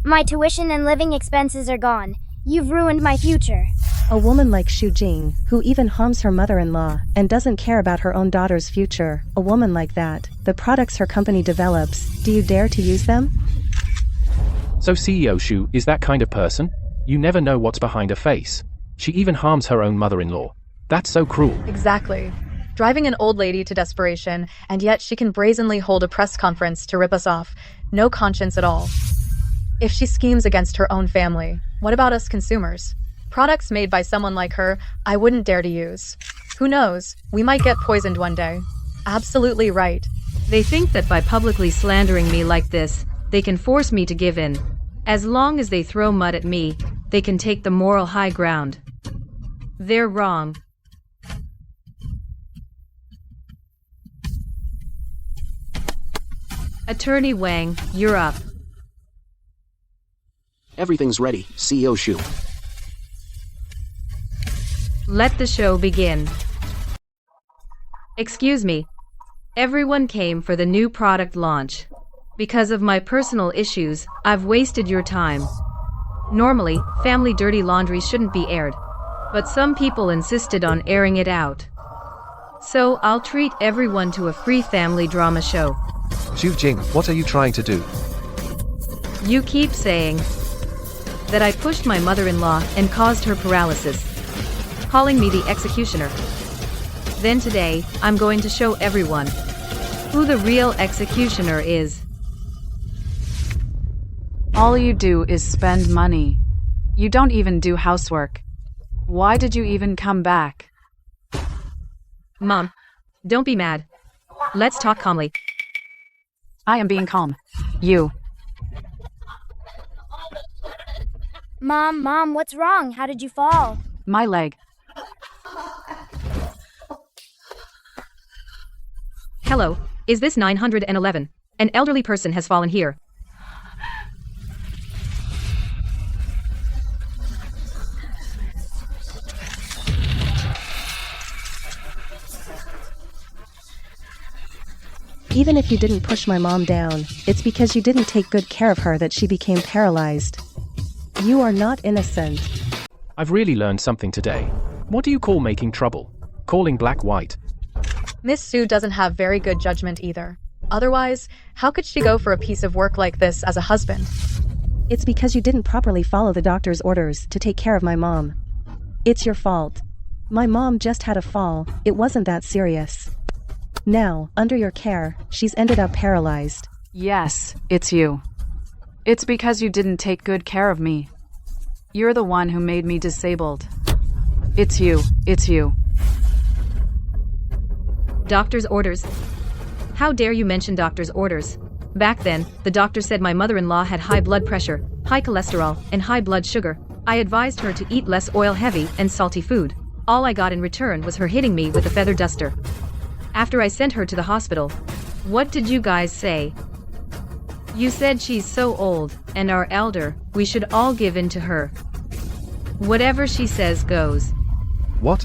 My tuition and living expenses are gone. You've ruined my future. A woman like Xu Jing, who even harms her mother-in-law and doesn't care about her own daughter's future, a woman like that, the products her company develops, do you dare to use them? So CEO Xu is that kind of person? You never know what's behind a face. She even harms her own mother-in-law. That's so cruel. Exactly. Driving an old lady to desperation, and yet she can brazenly hold a press conference to rip us off. No conscience at all. If she schemes against her own family, what about us consumers? Products made by someone like her, I wouldn't dare to use. Who knows? We might get poisoned one day. Absolutely right. They think that by publicly slandering me like this, they can force me to give in. As long as they throw mud at me, they can take the moral high ground. They're wrong. Attorney Wang, you're up. Everything's ready, CEO Xu. Let the show begin. Excuse me. Everyone came for the new product launch. Because of my personal issues, I've wasted your time. Normally, family dirty laundry shouldn't be aired, but some people insisted on airing it out. So I'll treat everyone to a free family drama show. Xu Jing, what are you trying to do? You keep saying that I pushed my mother-in-law and caused her paralysis, calling me the executioner. Then today, I'm going to show everyone who the real executioner is. All you do is spend money. You don't even do housework. Why did you even come back? Mom, don't be mad. Let's talk calmly. I am being calm. You. Mom, what's wrong? How did you fall? My leg. Hello, is this 911? An elderly person has fallen here. Even if you didn't push my mom down, it's because you didn't take good care of her that she became paralyzed. You are not innocent. I've really learned something today. What do you call making trouble? Calling black white. Miss Sue doesn't have very good judgment either. Otherwise, how could she go for a piece of work like this as a husband? It's because you didn't properly follow the doctor's orders to take care of my mom. It's your fault. My mom just had a fall, it wasn't that serious. Now, under your care, she's ended up paralyzed. Yes, it's you. It's because you didn't take good care of me. You're the one who made me disabled. It's you. Doctor's orders. How dare you mention doctor's orders? Back then, the doctor said my mother-in-law had high blood pressure, high cholesterol, and high blood sugar. I advised her to eat less oil-heavy and salty food. All I got in return was her hitting me with a feather duster. After I sent her to the hospital, what did you guys say? You said she's so old, and our elder, we should all give in to her. Whatever she says goes. What?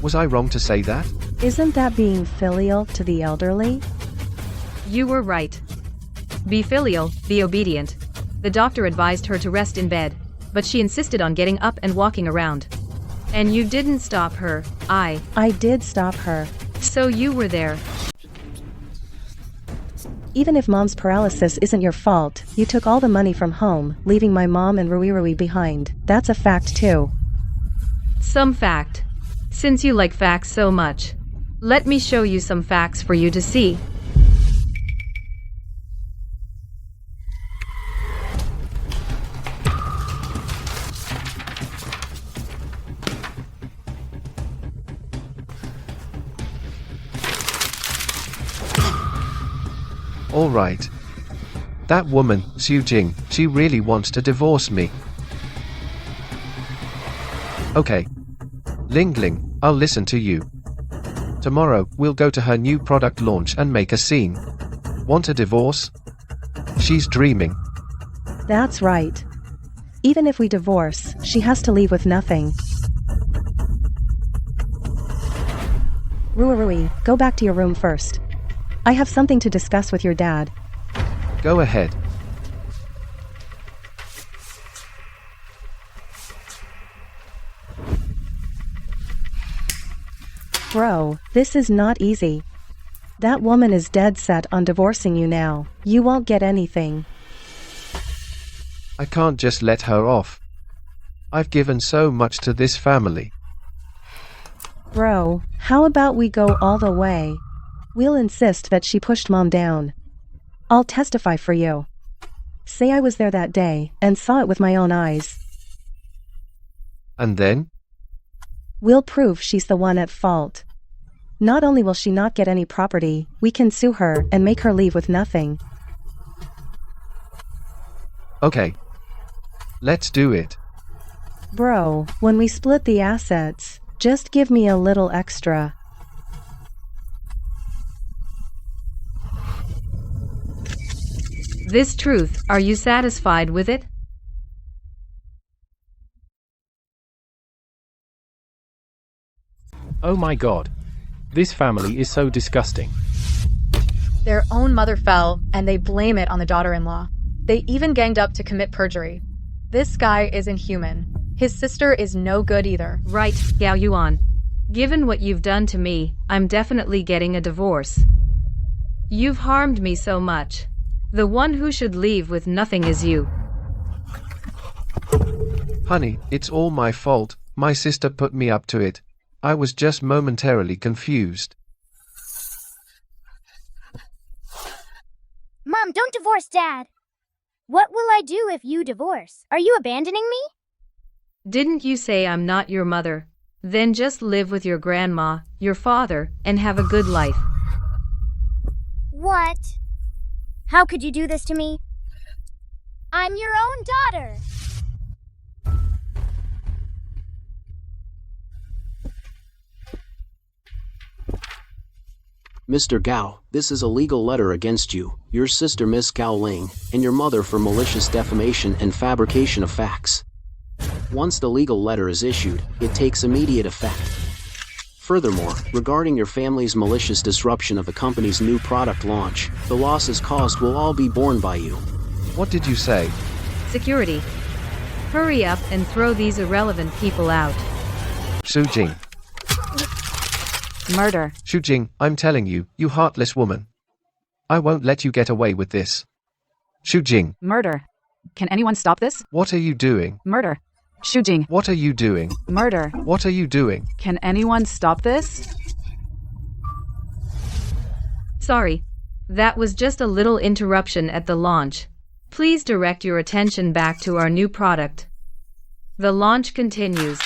Was I wrong to say that? Isn't that being filial to the elderly? You were right. Be filial, be obedient. The doctor advised her to rest in bed, but she insisted on getting up and walking around. And you didn't stop her. I did stop her. So you were there. Even if mom's paralysis isn't your fault, you took all the money from home, leaving my mom and Rui behind. That's a fact too. Some fact. Since you like facts so much, let me show you some facts for you to see. All right. That woman, Xu Jing, she really wants to divorce me. Okay. Ling Ling, I'll listen to you. Tomorrow, we'll go to her new product launch and make a scene. Want a divorce? She's dreaming. That's right. Even if we divorce, she has to leave with nothing. Rui, go back to your room first. I have something to discuss with your dad. Go ahead. Bro, this is not easy. That woman is dead set on divorcing you now. You won't get anything. I can't just let her off. I've given so much to this family. Bro, how about we go all the way? We'll insist that she pushed mom down. I'll testify for you. Say I was there that day and saw it with my own eyes. And then? We'll prove she's the one at fault. Not only will she not get any property, we can sue her and make her leave with nothing. Okay. Let's do it. Bro, when we split the assets, just give me a little extra. This truth, are you satisfied with it? Oh my god. This family is so disgusting. Their own mother fell, and they blame it on the daughter-in-law. They even ganged up to commit perjury. This guy is inhuman. His sister is no good either. Right, Gao Yuan. Given what you've done to me, I'm definitely getting a divorce. You've harmed me so much. The one who should leave with nothing is you. Honey, it's all my fault. My sister put me up to it. I was just momentarily confused. Mom, don't divorce Dad. What will I do if you divorce? Are you abandoning me? Didn't you say I'm not your mother? Then just live with your grandma, your father, and have a good life. What? How could you do this to me? I'm your own daughter. Mr. Gao, this is a legal letter against you, your sister Miss Gao Ling, and your mother for malicious defamation and fabrication of facts. Once the legal letter is issued, it takes immediate effect. Furthermore, regarding your family's malicious disruption of the company's new product launch, the losses caused will all be borne by you. What did you say? Security. Hurry up and throw these irrelevant people out. Xu Jing. Murder. Xu Jing, I'm telling you, you heartless woman. I won't let you get away with this. Xu Jing. Murder. Can anyone stop this? What are you doing? Murder. Xu Jing. What are you doing? Murder. What are you doing? Can anyone stop this? Sorry. That was just a little interruption at the launch. Please direct your attention back to our new product. The launch continues.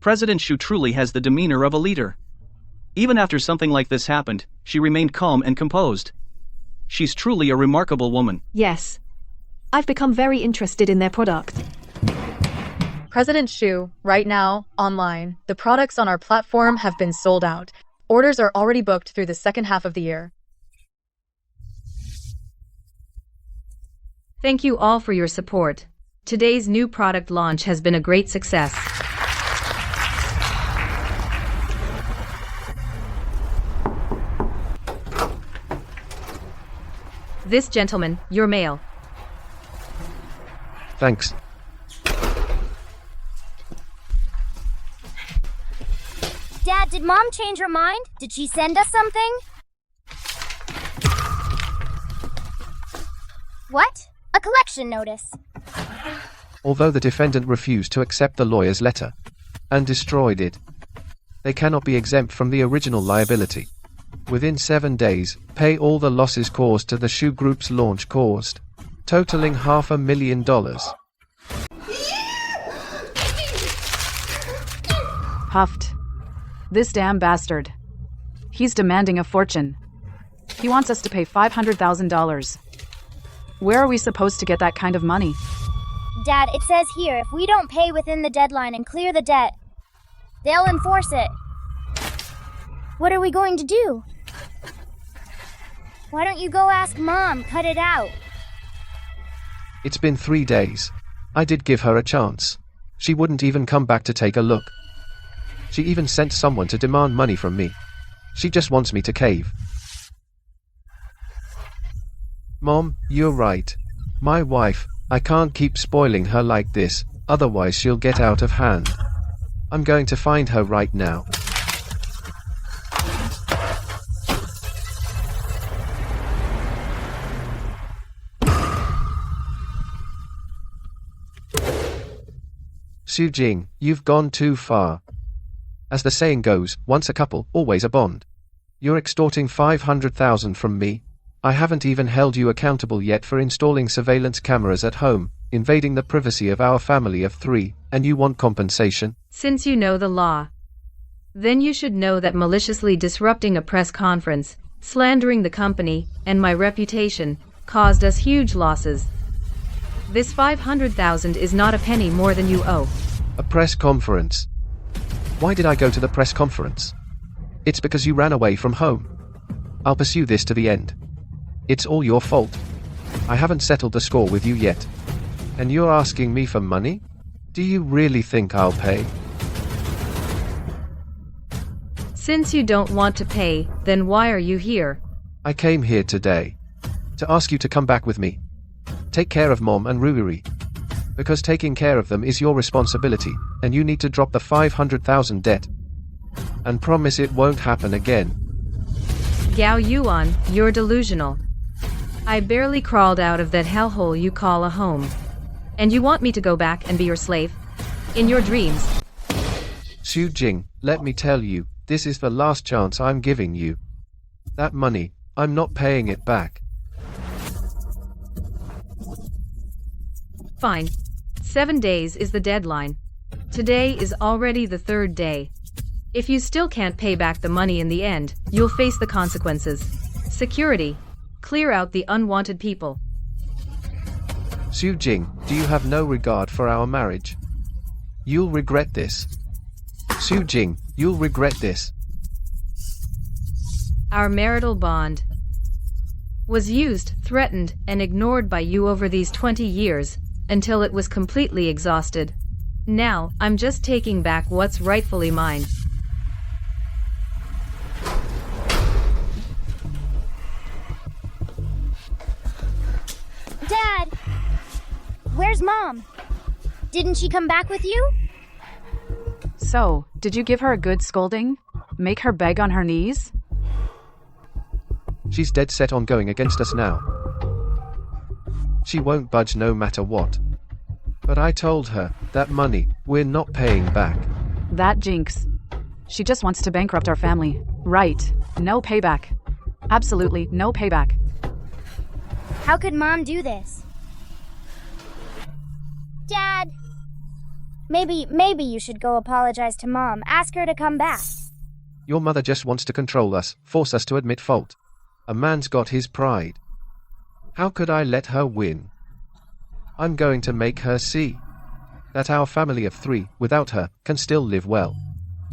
President Xu truly has the demeanor of a leader. Even after something like this happened, she remained calm and composed. She's truly a remarkable woman. Yes. I've become very interested in their product. President Xu, right now, online, the products on our platform have been sold out. Orders are already booked through the second half of the year. Thank you all for your support. Today's new product launch has been a great success. This gentleman, your mail. Dad, did Mom change her mind? Did she send us something? What? A collection notice. Although the defendant refused to accept the lawyer's letter and destroyed it, they cannot be exempt from the original liability. Within 7 days, pay all the losses caused to the Shoe Group's launch cost, totaling $500,000. Huffed. This damn bastard. He's demanding a fortune. He wants us to pay $500,000. Where are we supposed to get that kind of money? Dad, it says here if we don't pay within the deadline and clear the debt, they'll enforce it. What are we going to do? Why don't you go ask Mom? Cut it out. It's been 3 days. I did give her a chance. She wouldn't even come back to take a look. She even sent someone to demand money from me. She just wants me to cave. Mom, you're right. My wife, I can't keep spoiling her like this, otherwise she'll get out of hand. I'm going to find her right now. Su Jing, you've gone too far. As the saying goes, once a couple, always a bond. You're extorting $500,000 from me. I haven't even held you accountable yet for installing surveillance cameras at home, invading the privacy of our family of 3, and you want compensation? Since you know the law, then you should know that maliciously disrupting a press conference, slandering the company, and my reputation, caused us huge losses. This $500,000 is not a penny more than you owe. A press conference? Why did I go to the press conference? It's because you ran away from home. I'll pursue this to the end. It's all your fault. I haven't settled the score with you yet. And you're asking me for money? Do you really think I'll pay? Since you don't want to pay, then why are you here? I came here today to ask you to come back with me. Take care of Mom and Ruiri. Because taking care of them is your responsibility, and you need to drop the $500,000 debt. And promise it won't happen again. Gao Yuan, you're delusional. I barely crawled out of that hellhole you call a home. And you want me to go back and be your slave? In your dreams. Su Jing, let me tell you, this is the last chance I'm giving you. That money, I'm not paying it back. Fine. 7 days is the deadline. Today is already the 3rd day. If you still can't pay back the money in the end, you'll face the consequences. Security. Clear out the unwanted people. Su Jing, do you have no regard for our marriage? You'll regret this. Su Jing, you'll regret this. Our marital bond was used, threatened, and ignored by you over these 20 years, until it was completely exhausted. Now, I'm just taking back what's rightfully mine. Dad! Where's Mom? Didn't she come back with you? So, did you give her a good scolding? Make her beg on her knees? She's dead set on going against us now. She won't budge no matter what. But I told her, that money, we're not paying back. That jinx. She just wants to bankrupt our family. Right. No payback. Absolutely no payback. How could Mom do this? Dad! Maybe you should go apologize to Mom. Ask her to come back. Your mother just wants to control us, force us to admit fault. A man's got his pride. How could I let her win? I'm going to make her see that our family of 3, without her, can still live well.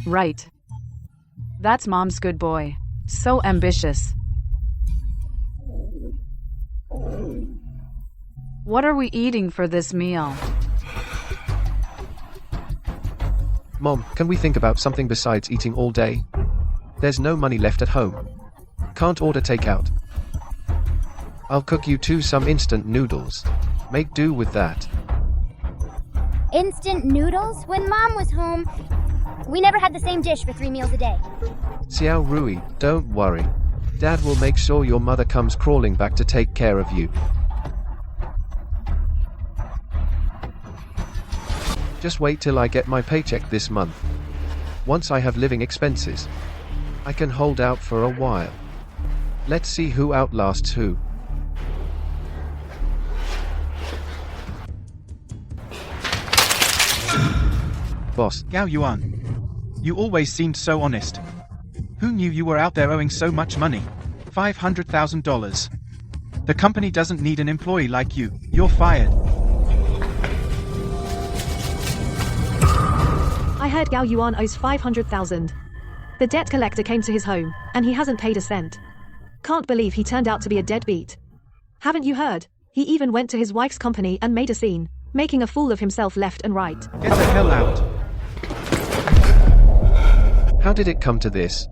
Right. That's Mom's good boy. So ambitious. What are we eating for this meal? Mom, can we think about something besides eating all day? There's no money left at home. Can't order takeout. I'll cook you some instant noodles. Make do with that. Instant noodles? When Mom was home, We never had the same dish for 3 meals a day. Xiao Rui, don't worry. Dad will make sure your mother comes crawling back to take care of you. Just wait till I get my paycheck this month. Once I have living expenses, I can hold out for a while. Let's see who outlasts who. Boss. Gao Yuan. You always seemed so honest. Who knew you were out there owing so much money? $500,000. The company doesn't need an employee like you. You're fired. I heard Gao Yuan owes 500,000. The debt collector came to his home, and he hasn't paid a cent. Can't believe he turned out to be a deadbeat. Haven't you heard? He even went to his wife's company and made a scene, making a fool of himself left and right. Get the hell out. How did it come to this?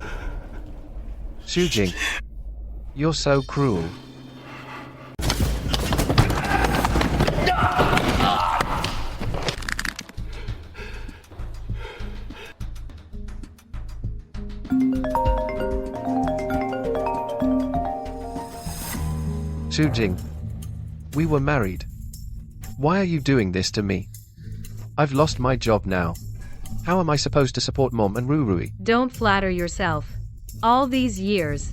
Xu Jing, you're so cruel. Xu Jing, we were married. Why are you doing this to me? I've lost my job now. How am I supposed to support Mom and Rurui? Don't flatter yourself. All these years,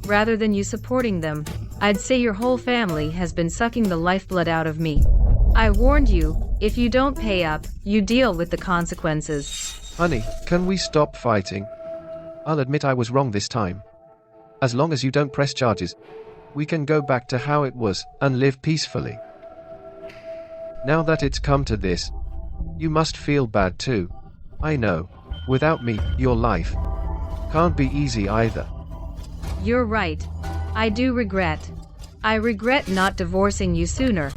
rather than you supporting them, I'd say your whole family has been sucking the lifeblood out of me. I warned you, if you don't pay up, you deal with the consequences. Honey, can we stop fighting? I'll admit I was wrong this time. As long as you don't press charges, we can go back to how it was and live peacefully. Now that it's come to this, you must feel bad too. I know, without me, your life can't be easy either. You're right. I do regret. I regret not divorcing you sooner.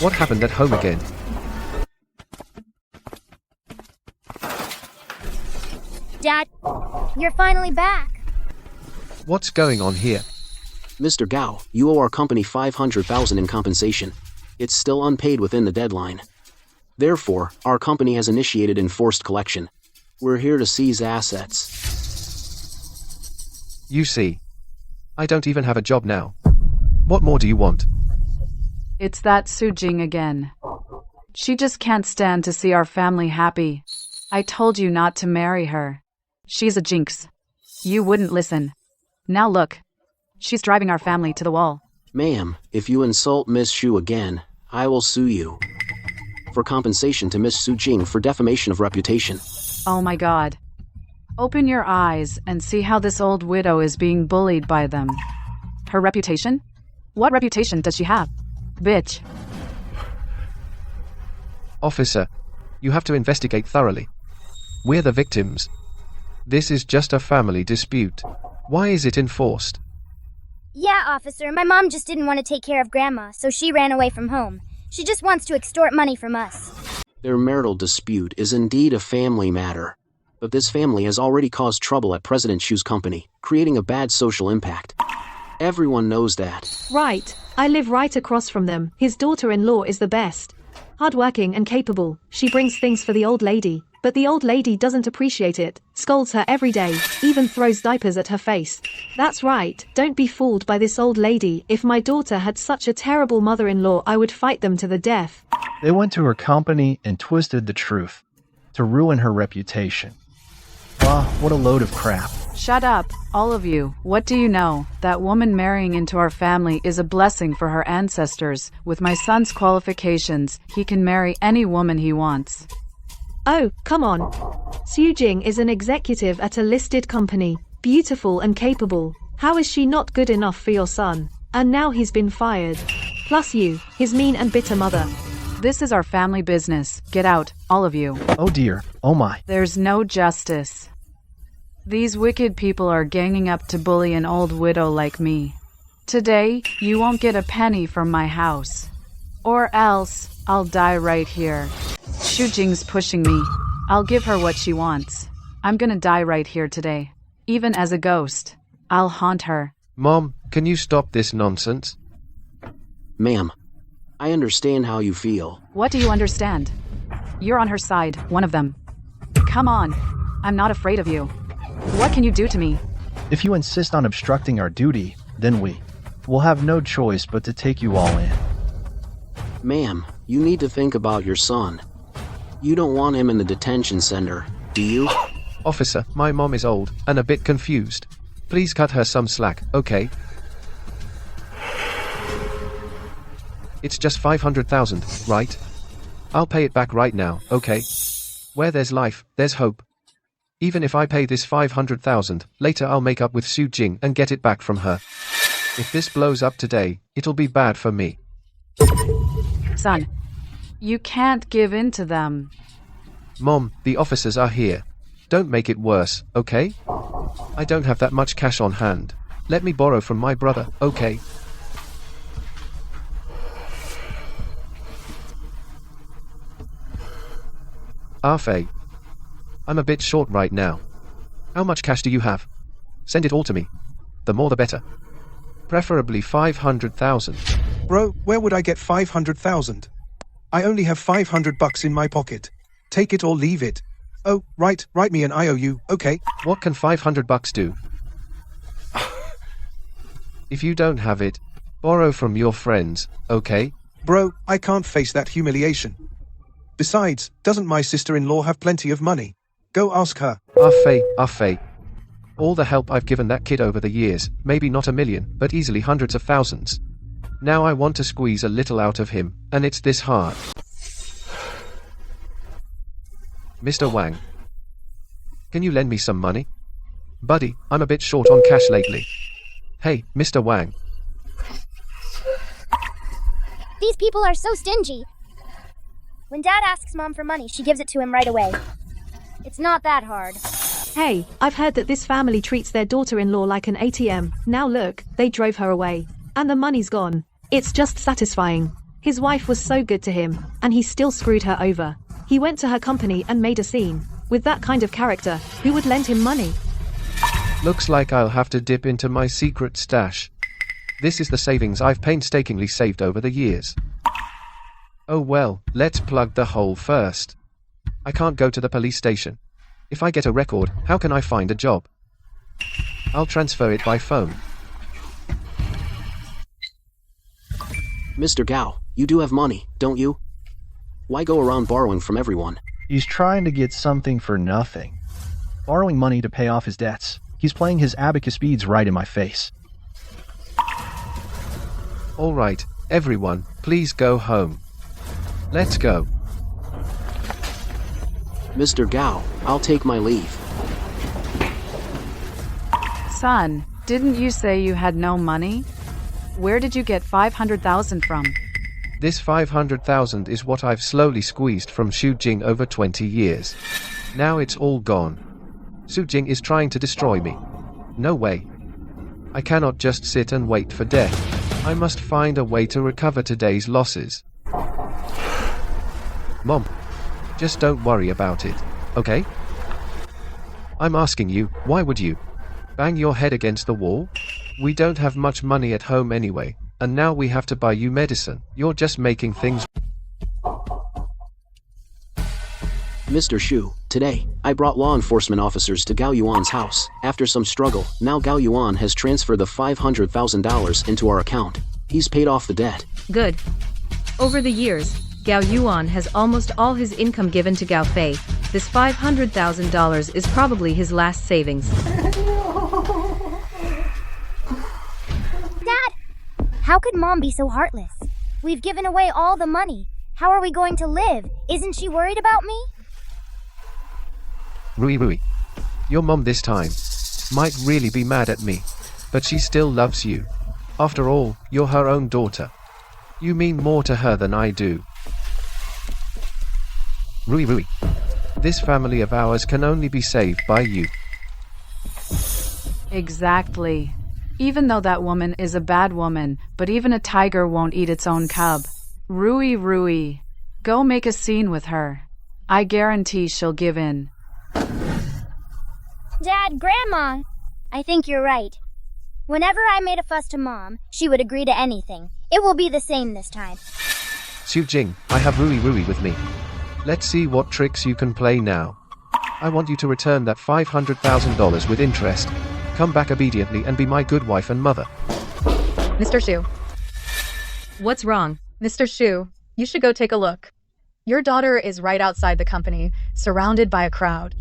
What happened at home again? Dad, you're finally back. What's going on here? Mr. Gao, you owe our company $500,000 in compensation. It's still unpaid within the deadline. Therefore, our company has initiated enforced collection. We're here to seize assets. You see, I don't even have a job now. What more do you want? It's that Xu Jing again. She just can't stand to see our family happy. I told you not to marry her. She's a jinx. You wouldn't listen. Now look. She's driving our family to the wall. Ma'am, if you insult Miss Xu again, I will sue you. For compensation to Miss Xu Jing for defamation of reputation. Oh my god. Open your eyes and see how this old widow is being bullied by them. Her reputation? What reputation does she have? Bitch. Officer, you have to investigate thoroughly. We're the victims. This is just a family dispute. Why is it enforced? Yeah, officer, my mom just didn't want to take care of Grandma, so she ran away from home. She just wants to extort money from us. Their marital dispute is indeed a family matter. But this family has already caused trouble at President Xu's company, creating a bad social impact. Everyone knows that. Right. I live right across from them. His daughter-in-law is the best. Hardworking and capable. She brings things for the old lady. But the old lady doesn't appreciate it, scolds her every day, even throws diapers at her face. That's right, don't be fooled by this old lady. If my daughter had such a terrible mother-in-law, I would fight them to the death. They went to her company and twisted the truth to ruin her reputation. Ah, what a load of crap. Shut up, all of you. What do you know? That woman marrying into our family is a blessing for her ancestors. With my son's qualifications, he can marry any woman he wants. Oh, come on. Xu Jing is an executive at a listed company, beautiful and capable. How is she not good enough for your son? And now he's been fired. Plus you, his mean and bitter mother. This is our family business. Get out, all of you. Oh dear, oh my. There's no justice. These wicked people are ganging up to bully an old widow like me. Today, you won't get a penny from my house. Or else, I'll die right here. Xu Jing's pushing me. I'll give her what she wants. I'm gonna die right here today. Even as a ghost. I'll haunt her. Mom, can you stop this nonsense? Ma'am, I understand how you feel. What do you understand? You're on her side, one of them. Come on. I'm not afraid of you. What can you do to me? If you insist on obstructing our duty, then we will have no choice but to take you all in. Ma'am, you need to think about your son. You don't want him in the detention center, do you? Officer, my mom is old and a bit confused. Please cut her some slack, okay? It's just 500,000, right? I'll pay it back right now, okay? Where there's life, there's hope. Even if I pay this 500,000, later I'll make up with Xu Jing and get it back from her. If this blows up today, it'll be bad for me. Son, you can't give in to them. Mom, the officers are here. Don't make it worse, okay? I don't have that much cash on hand. Let me borrow from my brother, okay? Fei. I'm a bit short right now. How much cash do you have? Send it all to me. The more the better. Preferably 500,000. Bro, where would I get 500,000? I only have 500 bucks in my pocket. Take it or leave it. Oh, right, write me an IOU, okay? What can 500 bucks do? If you don't have it, borrow from your friends, okay? Bro, I can't face that humiliation. Besides, doesn't my sister-in-law have plenty of money? Go ask her. Fei. All the help I've given that kid over the years, maybe not 1 million, but easily hundreds of thousands. Now I want to squeeze a little out of him, and it's this hard. Mr. Wang. Can you lend me some money? Buddy, I'm a bit short on cash lately. Hey, Mr. Wang. These people are so stingy. When Dad asks Mom for money, she gives it to him right away. It's not that hard. Hey, I've heard that this family treats their daughter-in-law like an ATM. Now look, they drove her away. And the money's gone. It's just satisfying. His wife was so good to him, and he still screwed her over. He went to her company and made a scene. With that kind of character, who would lend him money? Looks like I'll have to dip into my secret stash. This is the savings I've painstakingly saved over the years. Oh well, let's plug the hole first. I can't go to the police station. If I get a record, how can I find a job? I'll transfer it by phone. Mr. Gao, you do have money, don't you? Why go around borrowing from everyone? He's trying to get something for nothing. Borrowing money to pay off his debts. He's playing his abacus beads right in my face. All right, everyone, please go home. Let's go. Mr. Gao, I'll take my leave. Son, didn't you say you had no money? Where did you get 500,000 from? This 500,000 is what I've slowly squeezed from Xu Jing over 20 years. Now it's all gone. Xu Jing is trying to destroy me. No way. I cannot just sit and wait for death. I must find a way to recover today's losses. Mom, just don't worry about it, okay? I'm asking you, why would you bang your head against the wall? We don't have much money at home anyway, and now we have to buy you medicine. You're just making things. Mr. Xu, today, I brought law enforcement officers to Gao Yuan's house. After some struggle, now Gao Yuan has transferred the $500,000 into our account. He's paid off the debt. Good. Over the years, Gao Yuan has almost all his income given to Gao Fei. This $500,000 is probably his last savings. Dad! How could Mom be so heartless? We've given away all the money. How are we going to live? Isn't she worried about me? Rui. Your mom this time might really be mad at me, but she still loves you. After all, you're her own daughter. You mean more to her than I do. Rui. This family of ours can only be saved by you. Exactly. Even though that woman is a bad woman, but even a tiger won't eat its own cub. Rui. Go make a scene with her. I guarantee she'll give in. Dad, Grandma! I think you're right. Whenever I made a fuss to Mom, she would agree to anything. It will be the same this time. Xu Jing, I have Rui with me. Let's see what tricks you can play now. I want you to return that $500,000 with interest. Come back obediently and be my good wife and mother. Mr. Shu. What's wrong? Mr. Shu, you should go take a look. Your daughter is right outside the company, surrounded by a crowd.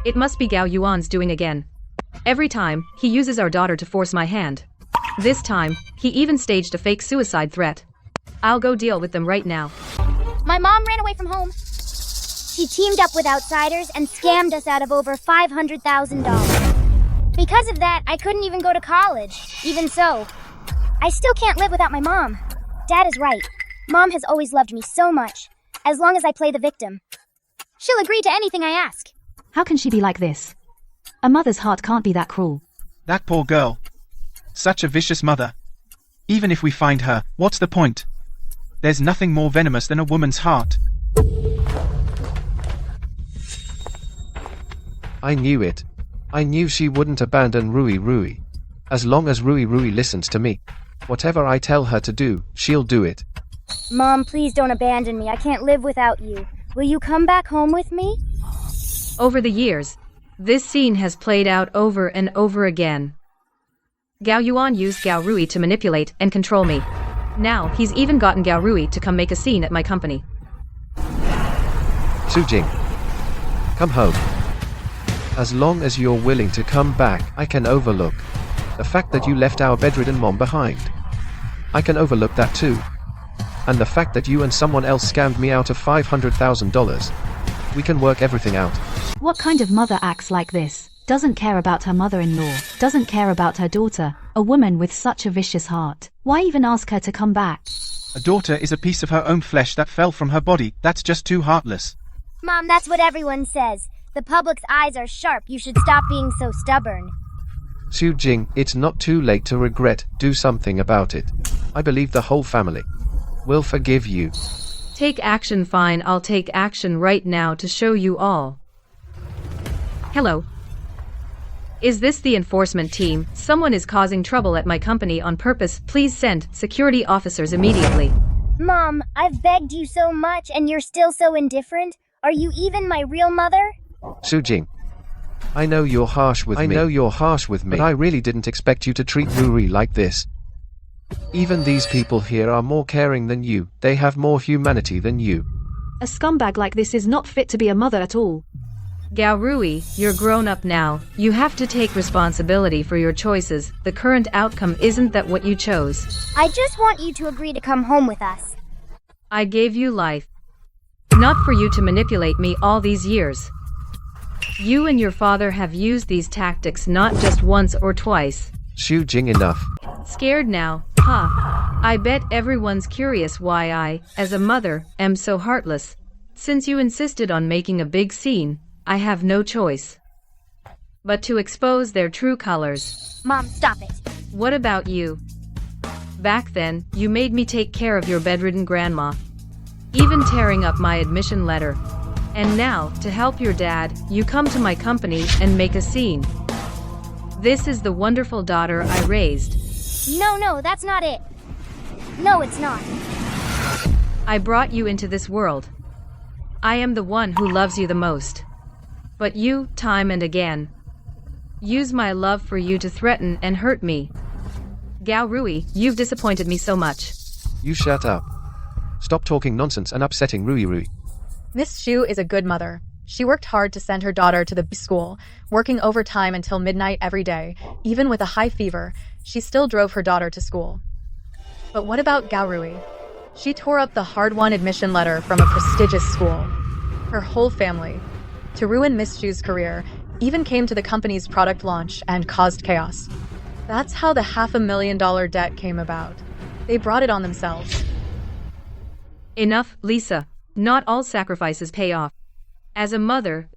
It must be Gao Yuan's doing again. Every time, he uses our daughter to force my hand. This time, he even staged a fake suicide threat. I'll go deal with them right now. My mom ran away from home. She teamed up with outsiders and scammed us out of over $500,000. Because of that, I couldn't even go to college. Even so, I still can't live without my mom. Dad is right. Mom has always loved me so much, as long as I play the victim. She'll agree to anything I ask. How can she be like this? A mother's heart can't be that cruel. That poor girl. Such a vicious mother. Even if we find her, what's the point? There's nothing more venomous than a woman's heart. I knew it. I knew she wouldn't abandon Rui Rui. As long as Rui Rui listens to me. Whatever I tell her to do, she'll do it. Mom, please don't abandon me. I can't live without you. Will you come back home with me? Over the years, this scene has played out over and over again. Gao Yuan used Gao Rui to manipulate and control me. Now, he's even gotten Gao Rui to come make a scene at my company. Su Jing. Come home. As long as you're willing to come back, I can overlook the fact that you left our bedridden mom behind. I can overlook that too. And the fact that you and someone else scammed me out of $500,000. We can work everything out. What kind of mother acts like this? Doesn't care about her mother-in-law, doesn't care about her daughter, a woman with such a vicious heart. Why even ask her to come back? A daughter is a piece of her own flesh that fell from her body. That's just too heartless. Mom, that's what everyone says. The public's eyes are sharp. You should stop being so stubborn. Su Jing, it's not too late to regret. Do something about it. I believe the whole family will forgive you. Take action. Fine, I'll take action right now to show you all. Hello. Is this the enforcement team? Someone is causing trouble at my company on purpose. Please send security officers immediately. Mom, I've begged you so much and you're still so indifferent. Are you even my real mother? Su Jing. I know you're harsh with me. But I really didn't expect you to treat Ruri like this. Even these people here are more caring than you. They have more humanity than you. A scumbag like this is not fit to be a mother at all. Gao Rui, you're grown up now. You have to take responsibility for your choices. The current outcome isn't that what you chose. I just want you to agree to come home with us. I gave you life. Not for you to manipulate me all these years. You and your father have used these tactics not just once or twice. Su Jing, enough. Scared now? Ha! I bet everyone's curious why I, as a mother, am so heartless. Since you insisted on making a big scene, I have no choice but to expose their true colors. Mom, stop it. What about you? Back then, you made me take care of your bedridden grandma, even tearing up my admission letter. And now, to help your dad, you come to my company and make a scene. This is the wonderful daughter I raised. No, that's not it. No, it's not. I brought you into this world. I am the one who loves you the most. But you, time and again, use my love for you to threaten and hurt me. Gao Rui, you've disappointed me so much. You shut up. Stop talking nonsense and upsetting Rui Rui. Miss Shu is a good mother. She worked hard to send her daughter to the school, working overtime until midnight every day. Even with a high fever, she still drove her daughter to school. But what about Gao Rui? She tore up the hard-won admission letter from a prestigious school. Her whole family, to ruin Miss Shu's career, even came to the company's product launch and caused chaos. That's how the $500,000 debt came about. They brought it on themselves. Enough, Lisa. Not all sacrifices pay off. As a mother,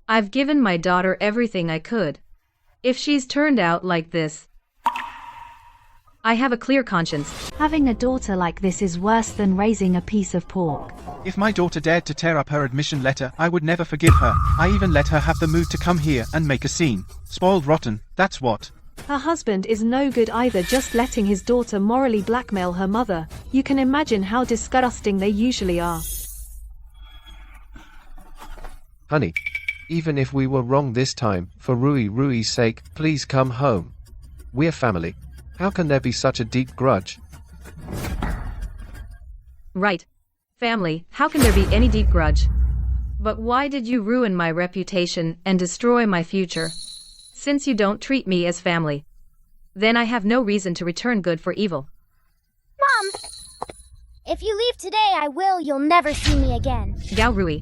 I've given my daughter everything I could. If she's turned out like this, I have a clear conscience. Having a daughter like this is worse than raising a piece of pork. If my daughter dared to tear up her admission letter, I would never forgive her. I even let her have the mood to come here and make a scene. Spoiled rotten, that's what. Her husband is no good either, just letting his daughter morally blackmail her mother. You can imagine how disgusting they usually are. Honey, even if we were wrong this time, for Rui's sake, please come home. We're family. How can there be such a deep grudge? Right. Family, how can there be any deep grudge? But why did you ruin my reputation and destroy my future? Since you don't treat me as family, then I have no reason to return good for evil. Mom! If you leave today, you'll never see me again. Gao Rui.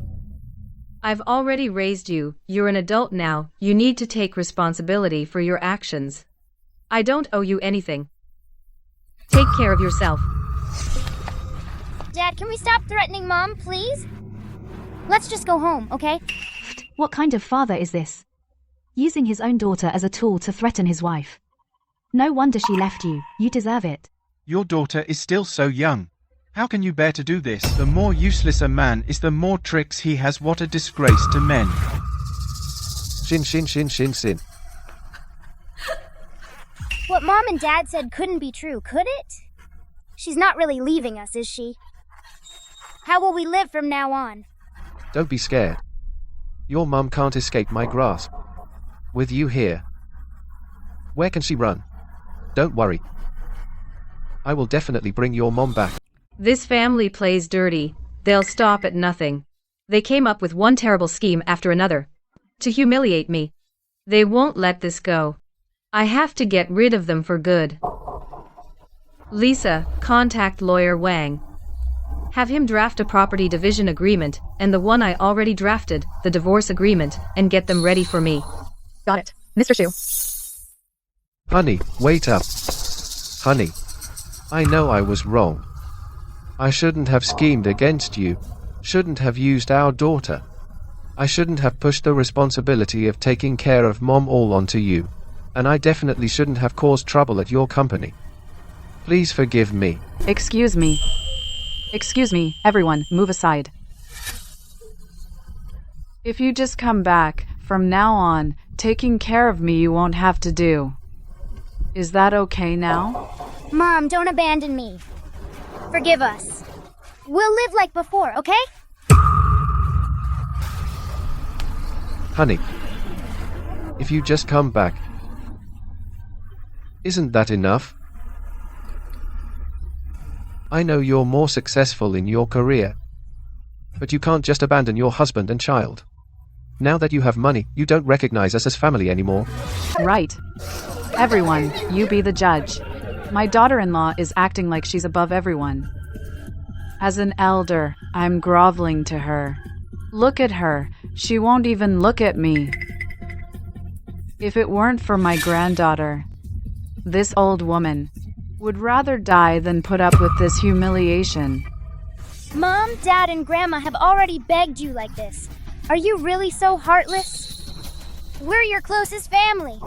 I've already raised you, you're an adult now, you need to take responsibility for your actions. I don't owe you anything. Take care of yourself. Dad, can we stop threatening Mom, please? Let's just go home, okay? What kind of father is this? Using his own daughter as a tool to threaten his wife. No wonder she left you, you deserve it. Your daughter is still so young. How can you bear to do this? The more useless a man is, the more tricks he has. What a disgrace to men. Shin. What Mom and Dad said couldn't be true, could it? She's not really leaving us, is she? How will we live from now on? Don't be scared. Your mum can't escape my grasp. With you here. Where can she run? Don't worry. I will definitely bring your mom back. This family plays dirty. They'll stop at nothing. They came up with one terrible scheme after another to humiliate me. They won't let this go. I have to get rid of them for good. Lisa, contact lawyer Wang. Have him draft a property division agreement, and the one I already drafted, the divorce agreement, and get them ready for me. Got it. Mr. Shu. Honey, wait up. Honey, I know I was wrong. I shouldn't have schemed against you, shouldn't have used our daughter. I shouldn't have pushed the responsibility of taking care of Mom all onto you. And I definitely shouldn't have caused trouble at your company. Please forgive me. Excuse me. Excuse me, everyone, move aside. If you just come back, from now on, taking care of me you won't have to do. Is that okay now? Mom, don't abandon me. Forgive us. We'll live like before, okay? Honey, if you just come back, isn't that enough? I know you're more successful in your career, but you can't just abandon your husband and child. Now that you have money, you don't recognize us as family anymore. Right. Everyone, you be the judge. My daughter-in-law is acting like she's above everyone. As an elder, I'm groveling to her. Look at her, she won't even look at me. If it weren't for my granddaughter, this old woman would rather die than put up with this humiliation. Mom, Dad, and Grandma have already begged you like this. Are you really so heartless? We're your closest family.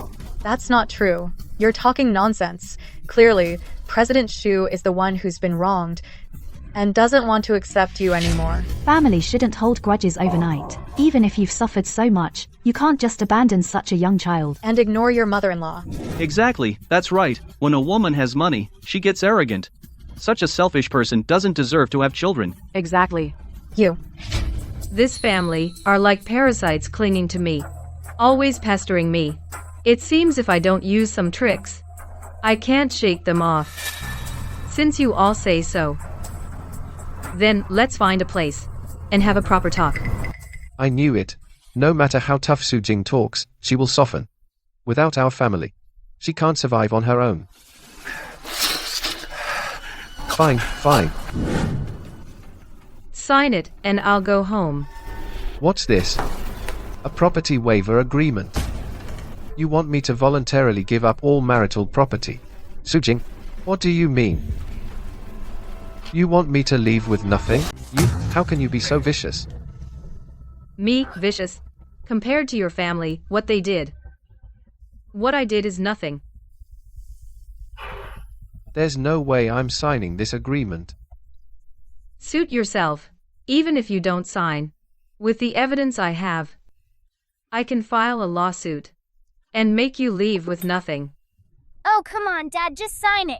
That's not true. You're talking nonsense. Clearly, President Shu is the one who's been wronged and doesn't want to accept you anymore. Family shouldn't hold grudges overnight. Even if you've suffered so much, you can't just abandon such a young child. And ignore your mother-in-law. Exactly, that's right. When a woman has money, she gets arrogant. Such a selfish person doesn't deserve to have children. Exactly. You. This family are like parasites clinging to me, always pestering me. It seems if I don't use some tricks, I can't shake them off. Since you all say so, then let's find a place and have a proper talk. I knew it. No matter how tough Su Jing talks, she will soften. Without our family, she can't survive on her own. Fine. Sign it and I'll go home. What's this? A property waiver agreement. You want me to voluntarily give up all marital property? Su Jing, what do you mean? You want me to leave with nothing? How can you be so vicious? Me, vicious? Compared to your family, what they did. What I did is nothing. There's no way I'm signing this agreement. Suit yourself, even if you don't sign. With the evidence I have, I can file a lawsuit and make you leave with nothing. Oh, come on, Dad, just sign it.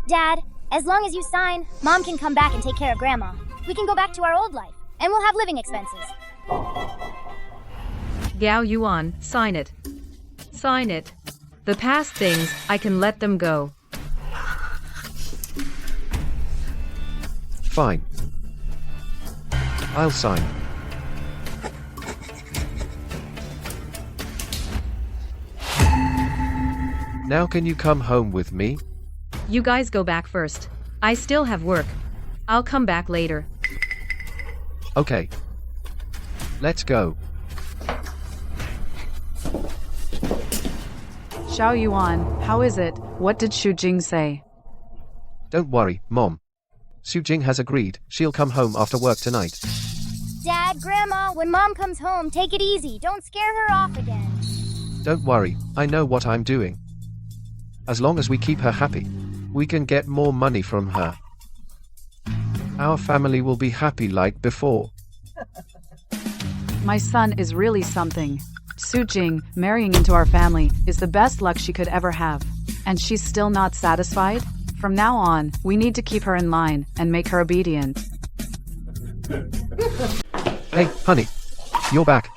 Dad, as long as you sign, Mom can come back and take care of Grandma. We can go back to our old life, and we'll have living expenses. Gao Yuan, sign it. Sign it. The past things, I can let them go. Fine. I'll sign. Now can you come home with me? You guys go back first. I still have work. I'll come back later. Okay. Let's go. Xiao Yuan, how is it? What did Xu Jing say? Don't worry, Mom. Su Jing has agreed, she'll come home after work tonight. Dad, Grandma, when Mom comes home, take it easy. Don't scare her off again. Don't worry, I know what I'm doing. As long as we keep her happy, we can get more money from her. Our family will be happy like before. My son is really something. Su Jing, marrying into our family, is the best luck she could ever have. And she's still not satisfied? From now on, we need to keep her in line and make her obedient. Hey, honey. You're back.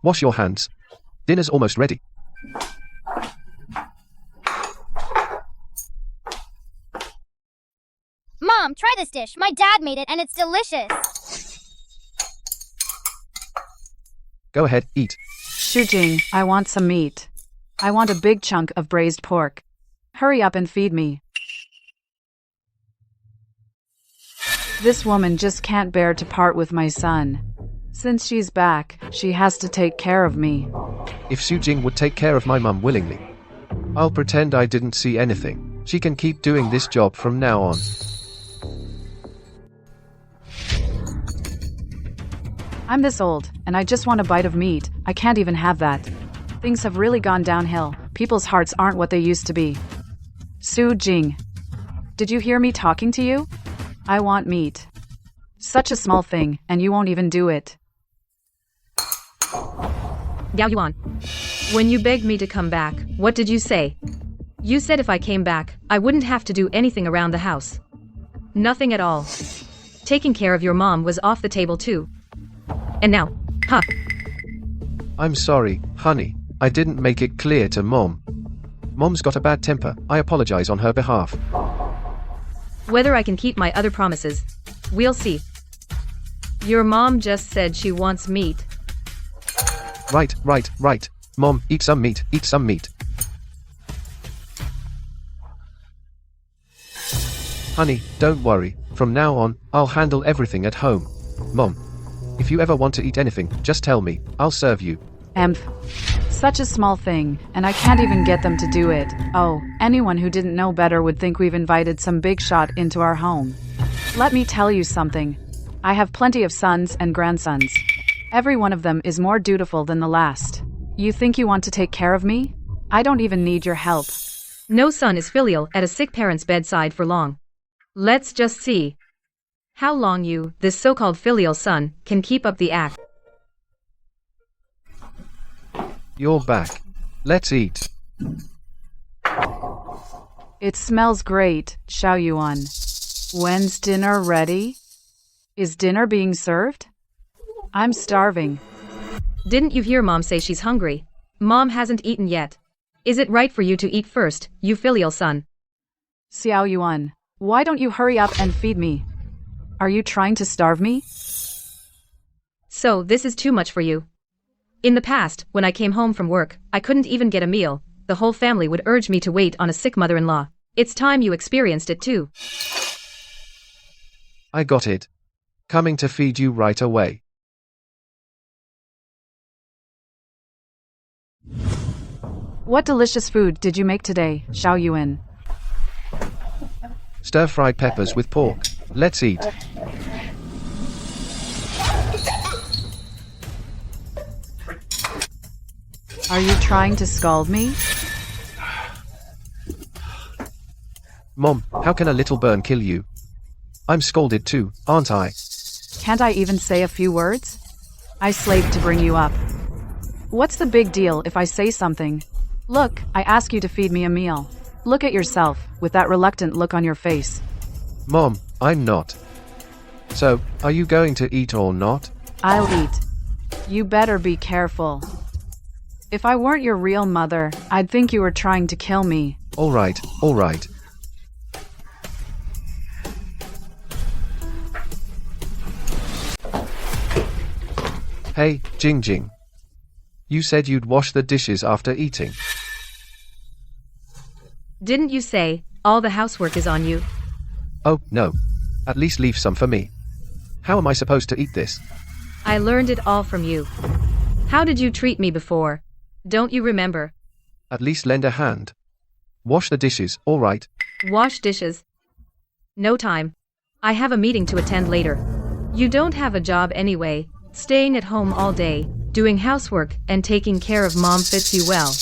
Wash your hands. Dinner's almost ready. Mom, try this dish. My dad made it and it's delicious. Go ahead, eat. Xu Jing, I want some meat. I want a big chunk of braised pork. Hurry up and feed me. This woman just can't bear to part with my son. Since she's back, she has to take care of me. If Su Jing would take care of my mum willingly, I'll pretend I didn't see anything. She can keep doing this job from now on. I'm this old, and I just want a bite of meat. I can't even have that. Things have really gone downhill. People's hearts aren't what they used to be. Su Jing, did you hear me talking to you? I want meat. Such a small thing, and you won't even do it. Gao Yuan. When you begged me to come back, what did you say? You said if I came back, I wouldn't have to do anything around the house. Nothing at all. Taking care of your mom was off the table too. And now, huh? I'm sorry, honey. I didn't make it clear to Mom. Mom's got a bad temper. I apologize on her behalf. Whether I can keep my other promises, we'll see. Your mom just said she wants meat. Right. Mom, eat some meat, eat some meat. Honey, don't worry. From now on, I'll handle everything at home. Mom, if you ever want to eat anything, just tell me. I'll serve you. Such a small thing, and I can't even get them to do it. Oh, anyone who didn't know better would think we've invited some big shot into our home. Let me tell you something. I have plenty of sons and grandsons. Every one of them is more dutiful than the last. You think you want to take care of me? I don't even need your help. No son is filial at a sick parent's bedside for long. Let's just see how long you, this so-called filial son, can keep up the act. You're back. Let's eat. It smells great, Xiao Yuan. When's dinner ready? Is dinner being served? I'm starving. Didn't you hear Mom say she's hungry? Mom hasn't eaten yet. Is it right for you to eat first, you filial son? Xiao Yuan, why don't you hurry up and feed me? Are you trying to starve me? So this is too much for you. In the past, when I came home from work, I couldn't even get a meal. The whole family would urge me to wait on a sick mother-in-law. It's time you experienced it too. I got it. Coming to feed you right away. What delicious food did you make today, Xiao Yuan? Stir-fried peppers with pork. Let's eat. Are you trying to scald me? Mom, how can a little burn kill you? I'm scalded too, aren't I? Can't I even say a few words? I slaved to bring you up. What's the big deal if I say something? Look, I ask you to feed me a meal. Look at yourself, with that reluctant look on your face. Mom, I'm not. So, are you going to eat or not? I'll eat. You better be careful. If I weren't your real mother, I'd think you were trying to kill me. Alright, alright. Hey, Jing Jing. You said you'd wash the dishes after eating. Didn't you say, all the housework is on you? Oh, no. At least leave some for me. How am I supposed to eat this? I learned it all from you. How did you treat me before? Don't you remember? At least lend a hand. Wash the dishes, alright? Wash dishes. No time. I have a meeting to attend later. You don't have a job anyway, staying at home all day, doing housework and taking care of mom fits you well.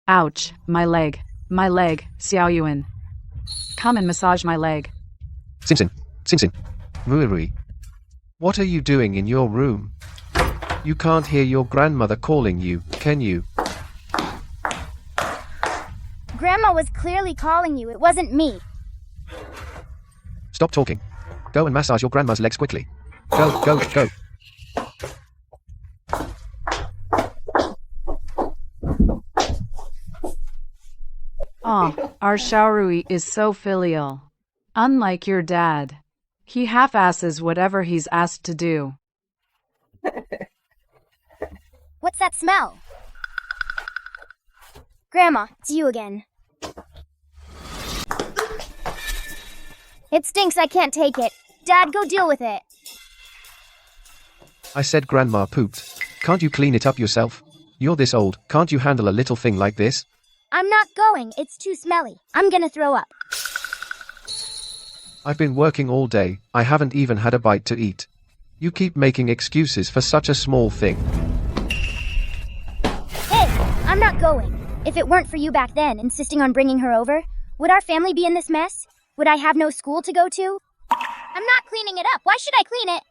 Ouch, my leg, Xiao Yuan. Come and massage my leg. Xin Xin, Rui. What are you doing in your room? You can't hear your grandmother calling you, can you? Grandma was clearly calling you. It wasn't me. Stop talking. Go and massage your grandma's legs quickly. Go, go, go. Aw, our Xiaorui is so filial. Unlike your dad. He half-asses whatever he's asked to do. What's that smell? Grandma, it's you again. It stinks, I can't take it. Dad, go deal with it. I said grandma pooped. Can't you clean it up yourself? You're this old, can't you handle a little thing like this? I'm not going, it's too smelly. I'm gonna throw up. I've been working all day, I haven't even had a bite to eat. You keep making excuses for such a small thing. Hey, I'm not going. If it weren't for you back then insisting on bringing her over, would our family be in this mess? Would I have no school to go to? I'm not cleaning it up. Why should I clean it?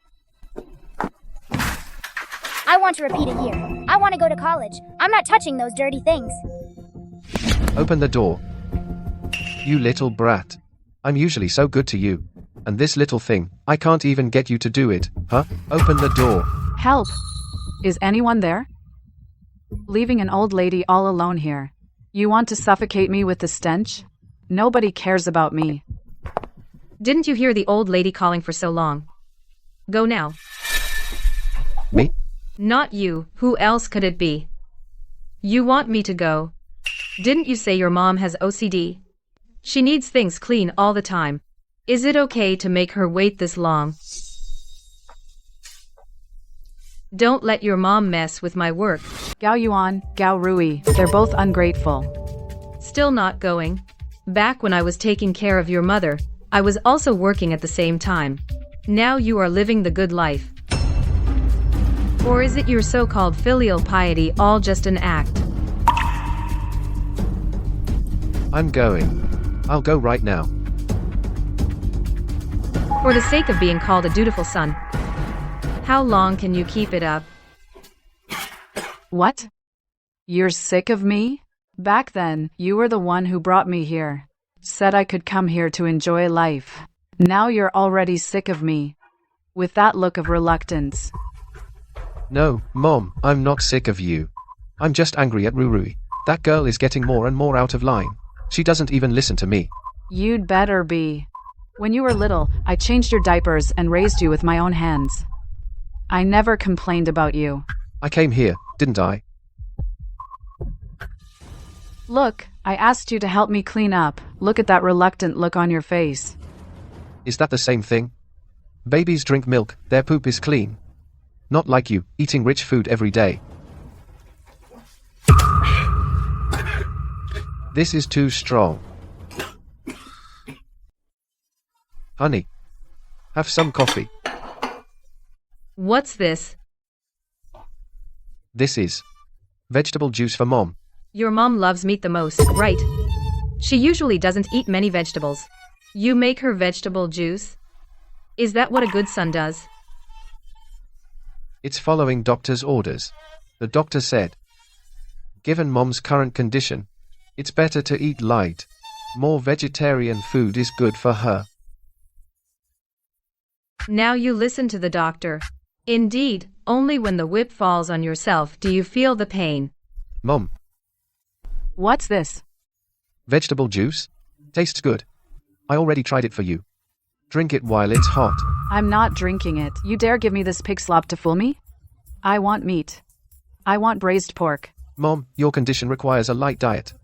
I want to repeat a year. I want to go to college. I'm not touching those dirty things. Open the door. You little brat. I'm usually so good to you. And this little thing, I can't even get you to do it, huh? Open the door. Help! Is anyone there? Leaving an old lady all alone here. You want to suffocate me with the stench? Nobody cares about me. Didn't you hear the old lady calling for so long? Go now. Me? Not you, who else could it be? You want me to go? Didn't you say your mom has OCD? She needs things clean all the time. Is it okay to make her wait this long? Don't let your mom mess with my work. Gao Yuan, Gao Rui, they're both ungrateful. Still not going? Back when I was taking care of your mother, I was also working at the same time. Now you are living the good life. Or is it your so-called filial piety all just an act? I'm going. I'll go right now. For the sake of being called a dutiful son. How long can you keep it up? What? You're sick of me? Back then, you were the one who brought me here. Said I could come here to enjoy life. Now you're already sick of me. With that look of reluctance. No, Mom, I'm not sick of you. I'm just angry at Ruri. That girl is getting more and more out of line. She doesn't even listen to me. You'd better be. When you were little, I changed your diapers and raised you with my own hands. I never complained about you. I came here, didn't I? Look, I asked you to help me clean up. Look at that reluctant look on your face. Is that the same thing? Babies drink milk, their poop is clean. Not like you, eating rich food every day. This is too strong. Honey, have some coffee. What's this? This is vegetable juice for Mom. Your mom loves meat the most, right? She usually doesn't eat many vegetables. You make her vegetable juice? Is that what a good son does? It's following doctor's orders. The doctor said, given mom's current condition, it's better to eat light. More vegetarian food is good for her. Now you listen to the doctor. Indeed, only when the whip falls on yourself do you feel the pain. Mom, What's this? vegetable juice? Tastes good. I already tried it for you. Drink it while it's hot. I'm not drinking it. You dare give me this pig slop to fool me? I want meat. I want braised pork. Mom, your condition requires a light diet.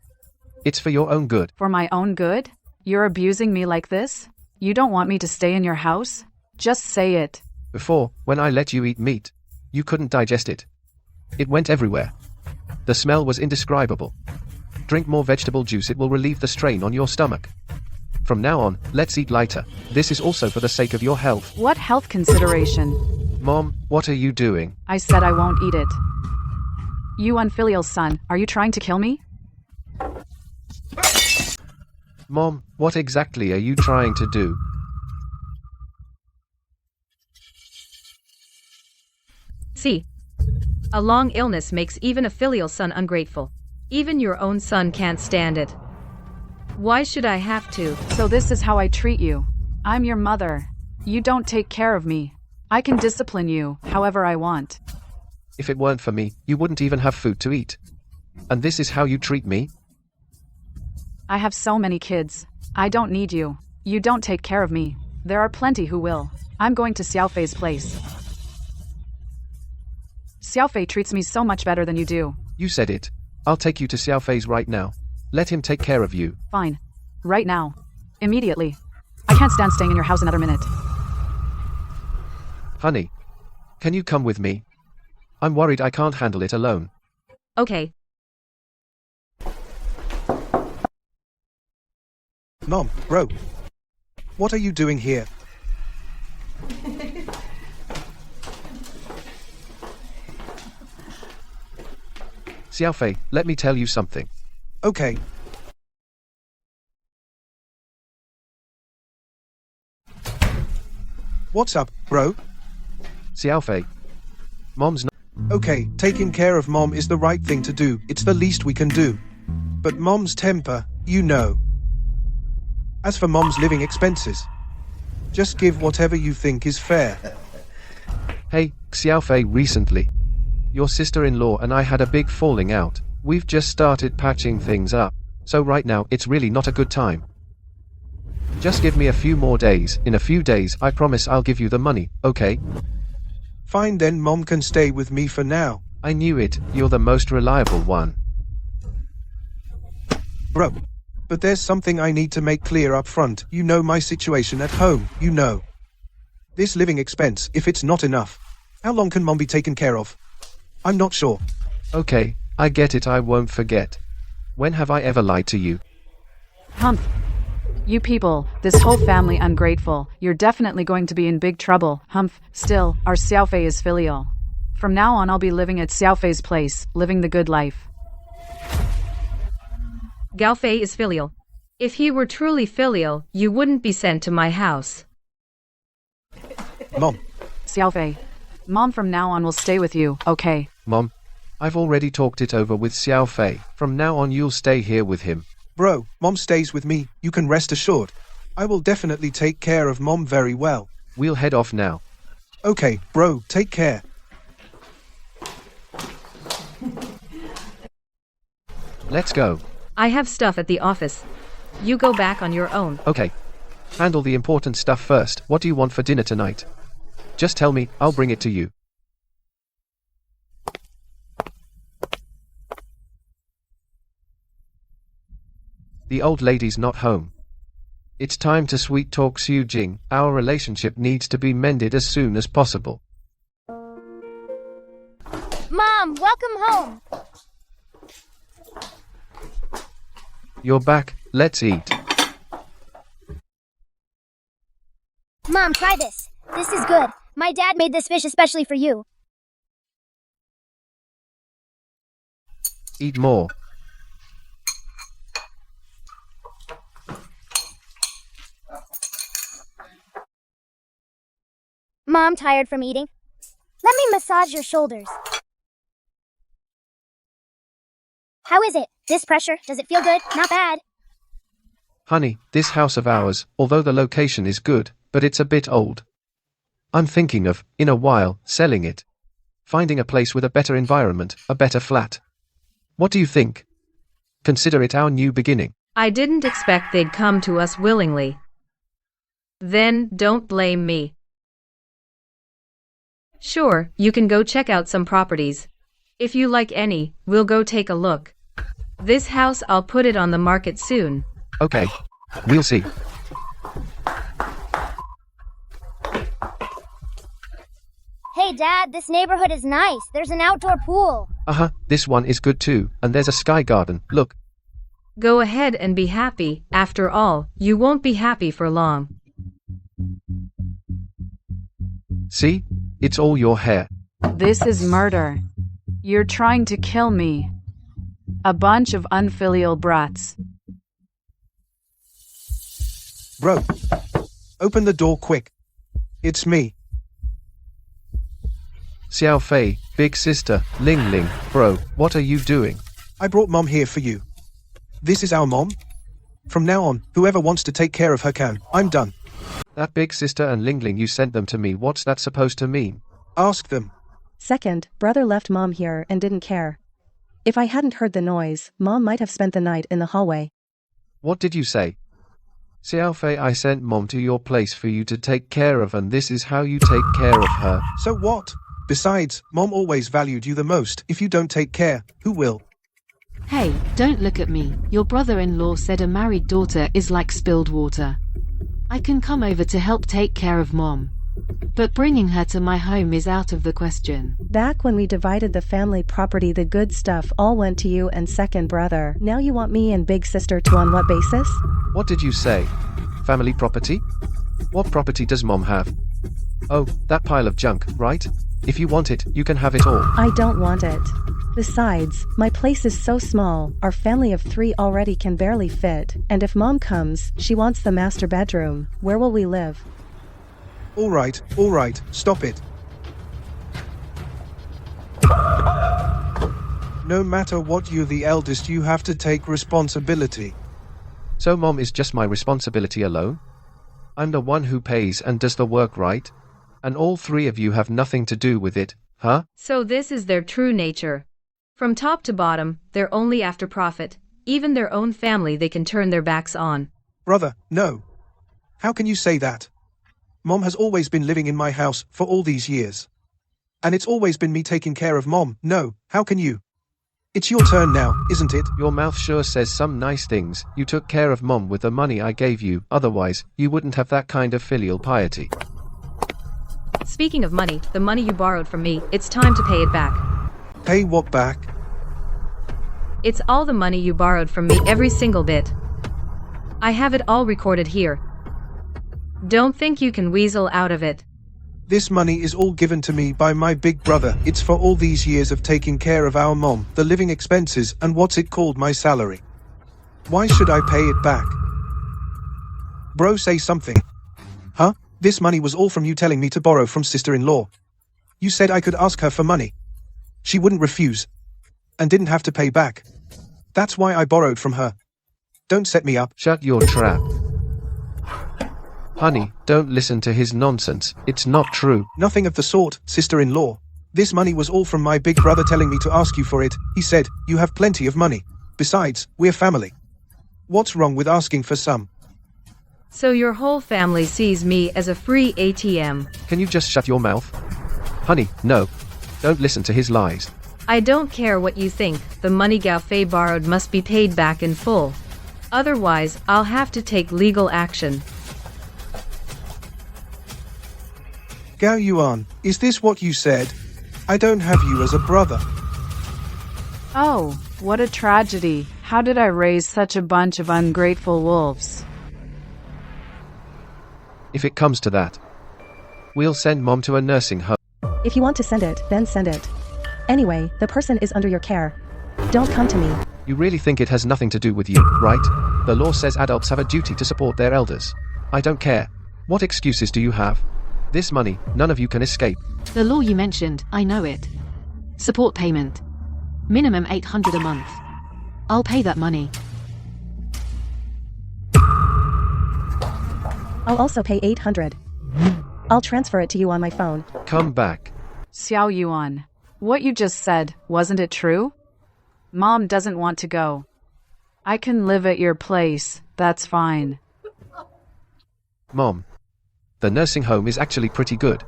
It's for your own good. For my own good? You're abusing me like this? You don't want me to stay in your house? Just say it. Before, when I let you eat meat, you couldn't digest it. It went everywhere. The smell was indescribable. Drink more vegetable juice, it will relieve the strain on your stomach. From now on, let's eat lighter. This is also for the sake of your health. What health consideration? Mom, what are you doing? I said I won't eat it. You unfilial son, are you trying to kill me? Mom, what exactly are you trying to do? See, a long illness makes even a filial son ungrateful. Even your own son can't stand it. Why should I have to? So this is how I treat you. I'm your mother. You don't take care of me. I can discipline you however I want. If it weren't for me, you wouldn't even have food to eat. And this is how you treat me? I have so many kids. I don't need you. You don't take care of me. There are plenty who will. I'm going to Xiaofei's place. Xiaofei treats me so much better than you do. You said it. I'll take you to Xiaofei's right now. Let him take care of you. Fine. Right now. Immediately. I can't stand staying in your house another minute. Honey, can you come with me? I'm worried I can't handle it alone. Okay. Mom, bro. What are you doing here? Xiaofei, let me tell you something. Okay. What's up, bro? Xiaofei. Mom's not. Okay, taking care of mom is the right thing to do. It's the least we can do. But mom's temper, you know. As for mom's living expenses, just give whatever you think is fair. Hey, Xiaofei, recently, your sister-in-law and I had a big falling out. We've just started patching things up. So right now, it's really not a good time. Just give me a few more days. In a few days, I promise I'll give you the money, okay? Fine then, mom can stay with me for now. I knew it. You're the most reliable one. Bro. But there's something I need to make clear up front. You know my situation at home, you know. This living expense, if it's not enough, how long can mom be taken care of? I'm not sure. Okay, I get it, I won't forget. When have I ever lied to you? Humph. You people, this whole family ungrateful. You're definitely going to be in big trouble. Humph. Still, our Xiaofei is filial. From now on I'll be living at Xiaofei's place, living the good life. Gaofei is filial. If he were truly filial, you wouldn't be sent to my house. Mom. Xiaofei. Mom from now on will stay with you, okay? Mom, I've already talked it over with Xiaofei. From now on you'll stay here with him. Bro, mom stays with me, you can rest assured. I will definitely take care of mom very well. We'll head off now. Okay, bro, take care. Let's go. I have stuff at the office. You go back on your own. Okay. Handle the important stuff first. What do you want for dinner tonight? Just tell me, I'll bring it to you. The old lady's not home. It's time to sweet talk Xu Jing. Our relationship needs to be mended as soon as possible. Mom, welcome home. You're back, let's eat. Mom, try this. This is good. My dad made this fish especially for you. Eat more. Mom, tired from eating? Let me massage your shoulders. How is it? This pressure, does it feel good? Not bad. Honey, this house of ours, although the location is good, but it's a bit old. I'm thinking of, in a while, selling it. Finding a place with a better environment, a better flat. What do you think? Consider it our new beginning. I didn't expect they'd come to us willingly. Then, don't blame me. Sure, you can go check out some properties. If you like any, we'll go take a look. This house, I'll put it on the market soon. Okay. We'll see. Hey Dad, this neighborhood is nice. There's an outdoor pool. This one is good too, and there's a sky garden, look. Go ahead and be happy. After all, you won't be happy for long. See? It's all your hair. This is murder. You're trying to kill me. A bunch of unfilial brats. Bro. Open the door quick. It's me. Xiao Fei, big sister, Ling Ling, bro, what are you doing? I brought Mom here for you. This is our mom. From now on, whoever wants to take care of her can. I'm done. That big sister and Ling Ling you sent them to me, what's that supposed to mean? Ask them. Second, brother left Mom here and didn't care. If I hadn't heard the noise, Mom might have spent the night in the hallway. What did you say? Xiao Fei, I sent Mom to your place for you to take care of, and this is how you take care of her. So what? Besides, Mom always valued you the most. If you don't take care, who will? Hey, don't look at me. Your brother-in-law said a married daughter is like spilled water. I can come over to help take care of Mom. But bringing her to my home is out of the question. Back when we divided the family property, the good stuff all went to you and second brother. Now you want me and big sister to on what basis? What did you say? Family property? What property does Mom have? Oh, that pile of junk, right? If you want it, you can have it all. I don't want it. Besides, my place is so small, our family of 3 already can barely fit, and if Mom comes, she wants the master bedroom. Where will we live? All right, stop it. No matter what, you're the eldest, you have to take responsibility. So Mom is just my responsibility alone? I'm the one who pays and does the work, right? And all 3 of you have nothing to do with it, huh? So this is their true nature. From top to bottom, they're only after profit. Even their own family they can turn their backs on. Brother, no. How can you say that? Mom has always been living in my house for all these years. And it's always been me taking care of Mom. No, how can you? It's your turn now, isn't it? Your mouth sure says some nice things. You took care of Mom with the money I gave you, otherwise, you wouldn't have that kind of filial piety. Speaking of money, the money you borrowed from me, it's time to pay it back. Pay what back? It's all the money you borrowed from me, every single bit. I have it all recorded here. Don't think you can weasel out of it. This money is all given to me by my big brother. It's for all these years of taking care of our mom, the living expenses, and what's it called, my salary. Why should I pay it back? Bro, say something. Huh? This money was all from you telling me to borrow from sister-in-law. You said I could ask her for money. She wouldn't refuse. And didn't have to pay back. That's why I borrowed from her. Don't set me up. Shut your trap. Honey, don't listen to his nonsense. It's not true. Nothing of the sort, sister-in-law. This money was all from my big brother telling me to ask you for it. He said, you have plenty of money. Besides, we're family. What's wrong with asking for some? So your whole family sees me as a free ATM. Can you just shut your mouth? Honey, no. Don't listen to his lies. I don't care what you think. The money Gao Fei borrowed must be paid back in full. Otherwise, I'll have to take legal action. Gao Yuan, is this what you said? I don't have you as a brother. Oh, what a tragedy. How did I raise such a bunch of ungrateful wolves? If it comes to that, we'll send Mom to a nursing home. If you want to send it, then send it. Anyway, the person is under your care. Don't come to me. You really think it has nothing to do with you, right? The law says adults have a duty to support their elders. I don't care. What excuses do you have? This money, none of you can escape. The law you mentioned, I know it. Support payment. Minimum 800 a month. I'll pay that money. I'll also pay 800. I'll transfer it to you on my phone. Come back. Xiao Yuan, what you just said, wasn't it true? Mom doesn't want to go. I can live at your place, that's fine. Mom. The nursing home is actually pretty good.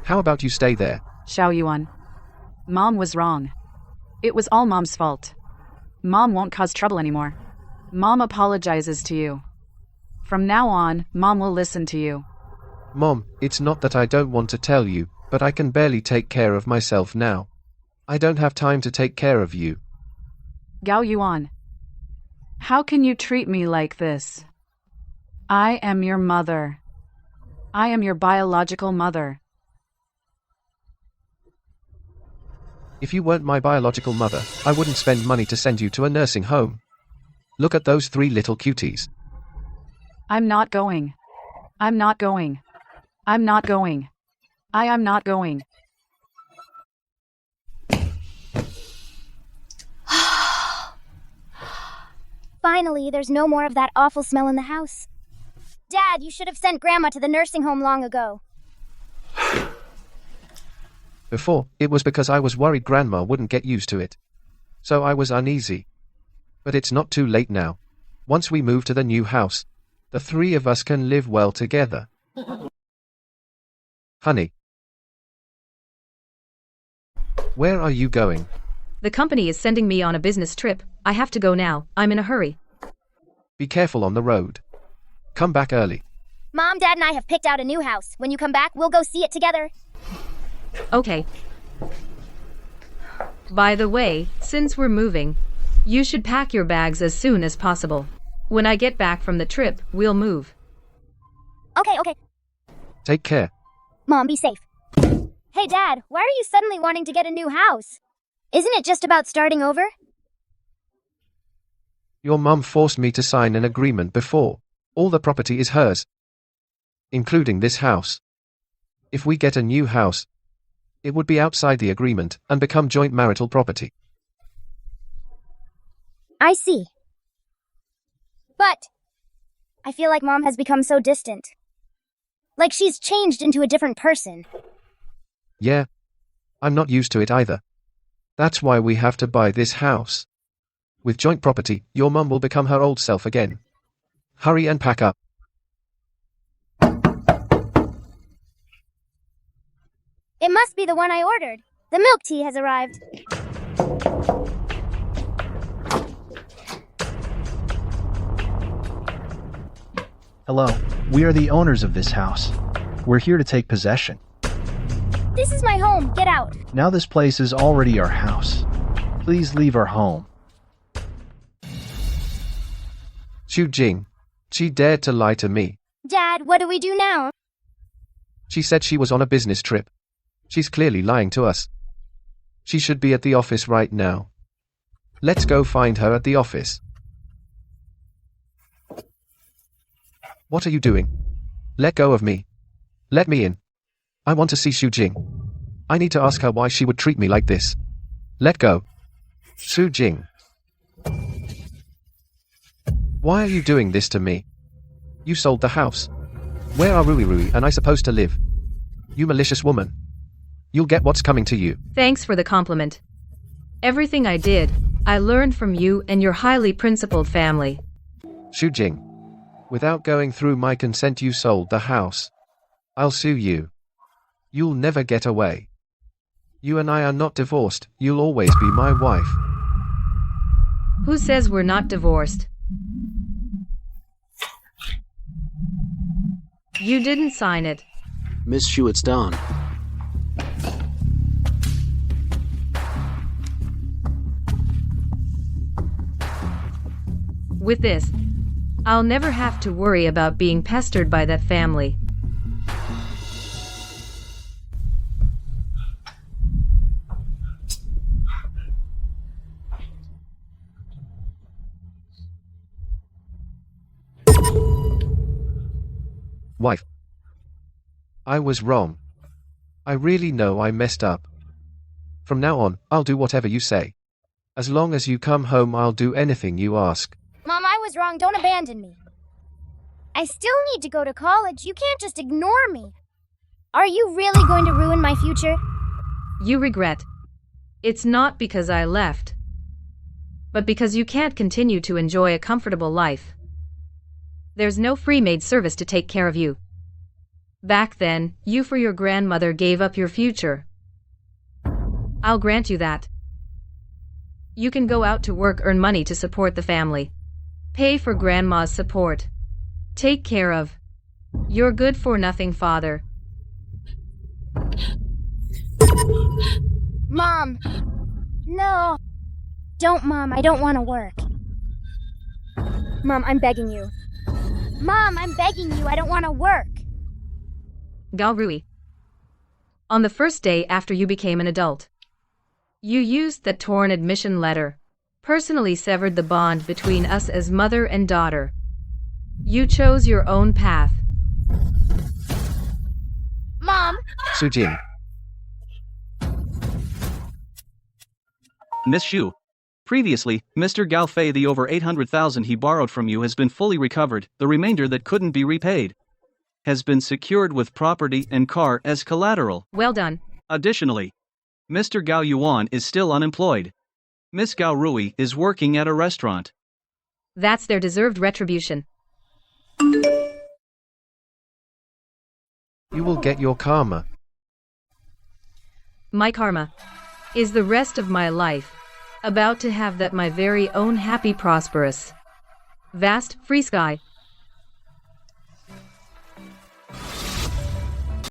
How about you stay there? Xiao Yuan. Mom was wrong. It was all Mom's fault. Mom won't cause trouble anymore. Mom apologizes to you. From now on, Mom will listen to you. Mom, it's not that I don't want to tell you, but I can barely take care of myself now. I don't have time to take care of you. Gao Yuan. How can you treat me like this? I am your mother. I am your biological mother. If you weren't my biological mother, I wouldn't spend money to send you to a nursing home. Look at those 3 little cuties. I'm not going. I'm not going. I'm not going. I am not going. Finally, there's no more of that awful smell in the house. Dad, you should have sent Grandma to the nursing home long ago. Before, it was because I was worried Grandma wouldn't get used to it. So I was uneasy. But it's not too late now. Once we move to the new house, the 3 of us can live well together. Honey. Where are you going? The company is sending me on a business trip. I have to go now. I'm in a hurry. Be careful on the road. Come back early. Mom, Dad, and I have picked out a new house. When you come back, we'll go see it together. Okay. By the way, since we're moving, you should pack your bags as soon as possible. When I get back from the trip, we'll move. Okay. Take care. Mom, be safe. Hey, Dad, why are you suddenly wanting to get a new house? Isn't it just about starting over? Your mum forced me to sign an agreement before. All the property is hers, including this house. If we get a new house, it would be outside the agreement and become joint marital property. I see. But I feel like Mom has become so distant. Like she's changed into a different person. Yeah. I'm not used to it either. That's why we have to buy this house. With joint property, your mum will become her old self again. Hurry and pack up. It must be the one I ordered. The milk tea has arrived. Hello, we are the owners of this house. We're here to take possession. This is my home. Get out. Now this place is already our house. Please leave our home. Xu Jing. She dared to lie to me. Dad, what do we do now? She said she was on a business trip. She's clearly lying to us. She should be at the office right now. Let's go find her at the office. What are you doing? Let go of me. Let me in. I want to see Xu Jing. I need to ask her why she would treat me like this. Let go. Xu Jing. Why are you doing this to me? You sold the house. Where are Rui and I supposed to live? You malicious woman. You'll get what's coming to you. Thanks for the compliment. Everything I did, I learned from you and your highly principled family. Xu Jing. Without going through my consent you sold the house. I'll sue you. You'll never get away. You and I are not divorced, you'll always be my wife. Who says we're not divorced? You didn't sign it. Miss Xu, it's done. With this, I'll never have to worry about being pestered by that family. Wife. I was wrong. I really know I messed up. From now on, I'll do whatever you say. As long as you come home, I'll do anything you ask. Mom, I was wrong. Don't abandon me. I still need to go to college. You can't just ignore me. Are you really going to ruin my future? You regret. It's not because I left, but because you can't continue to enjoy a comfortable life. There's no free maid service to take care of you. Back then, you for your grandmother gave up your future. I'll grant you that. You can go out to work, earn money to support the family. Pay for grandma's support. Take care of your good-for-nothing father. Mom! No! Don't, Mom. I don't want to work. Mom, I'm begging you. Mom, I'm begging you. I don't want to work. Galrui. On the first day after you became an adult, you used that torn admission letter, personally severed the bond between us as mother and daughter. You chose your own path. Mom! Sujin. Miss Shu. Previously, Mr. Gao Fei, the over 800,000 he borrowed from you has been fully recovered. The remainder that couldn't be repaid has been secured with property and car as collateral. Well done. Additionally, Mr. Gao Yuan is still unemployed. Miss Gao Rui is working at a restaurant. That's their deserved retribution. You will get your karma. My karma is the rest of my life, about to have that my very own happy, prosperous, vast, free sky,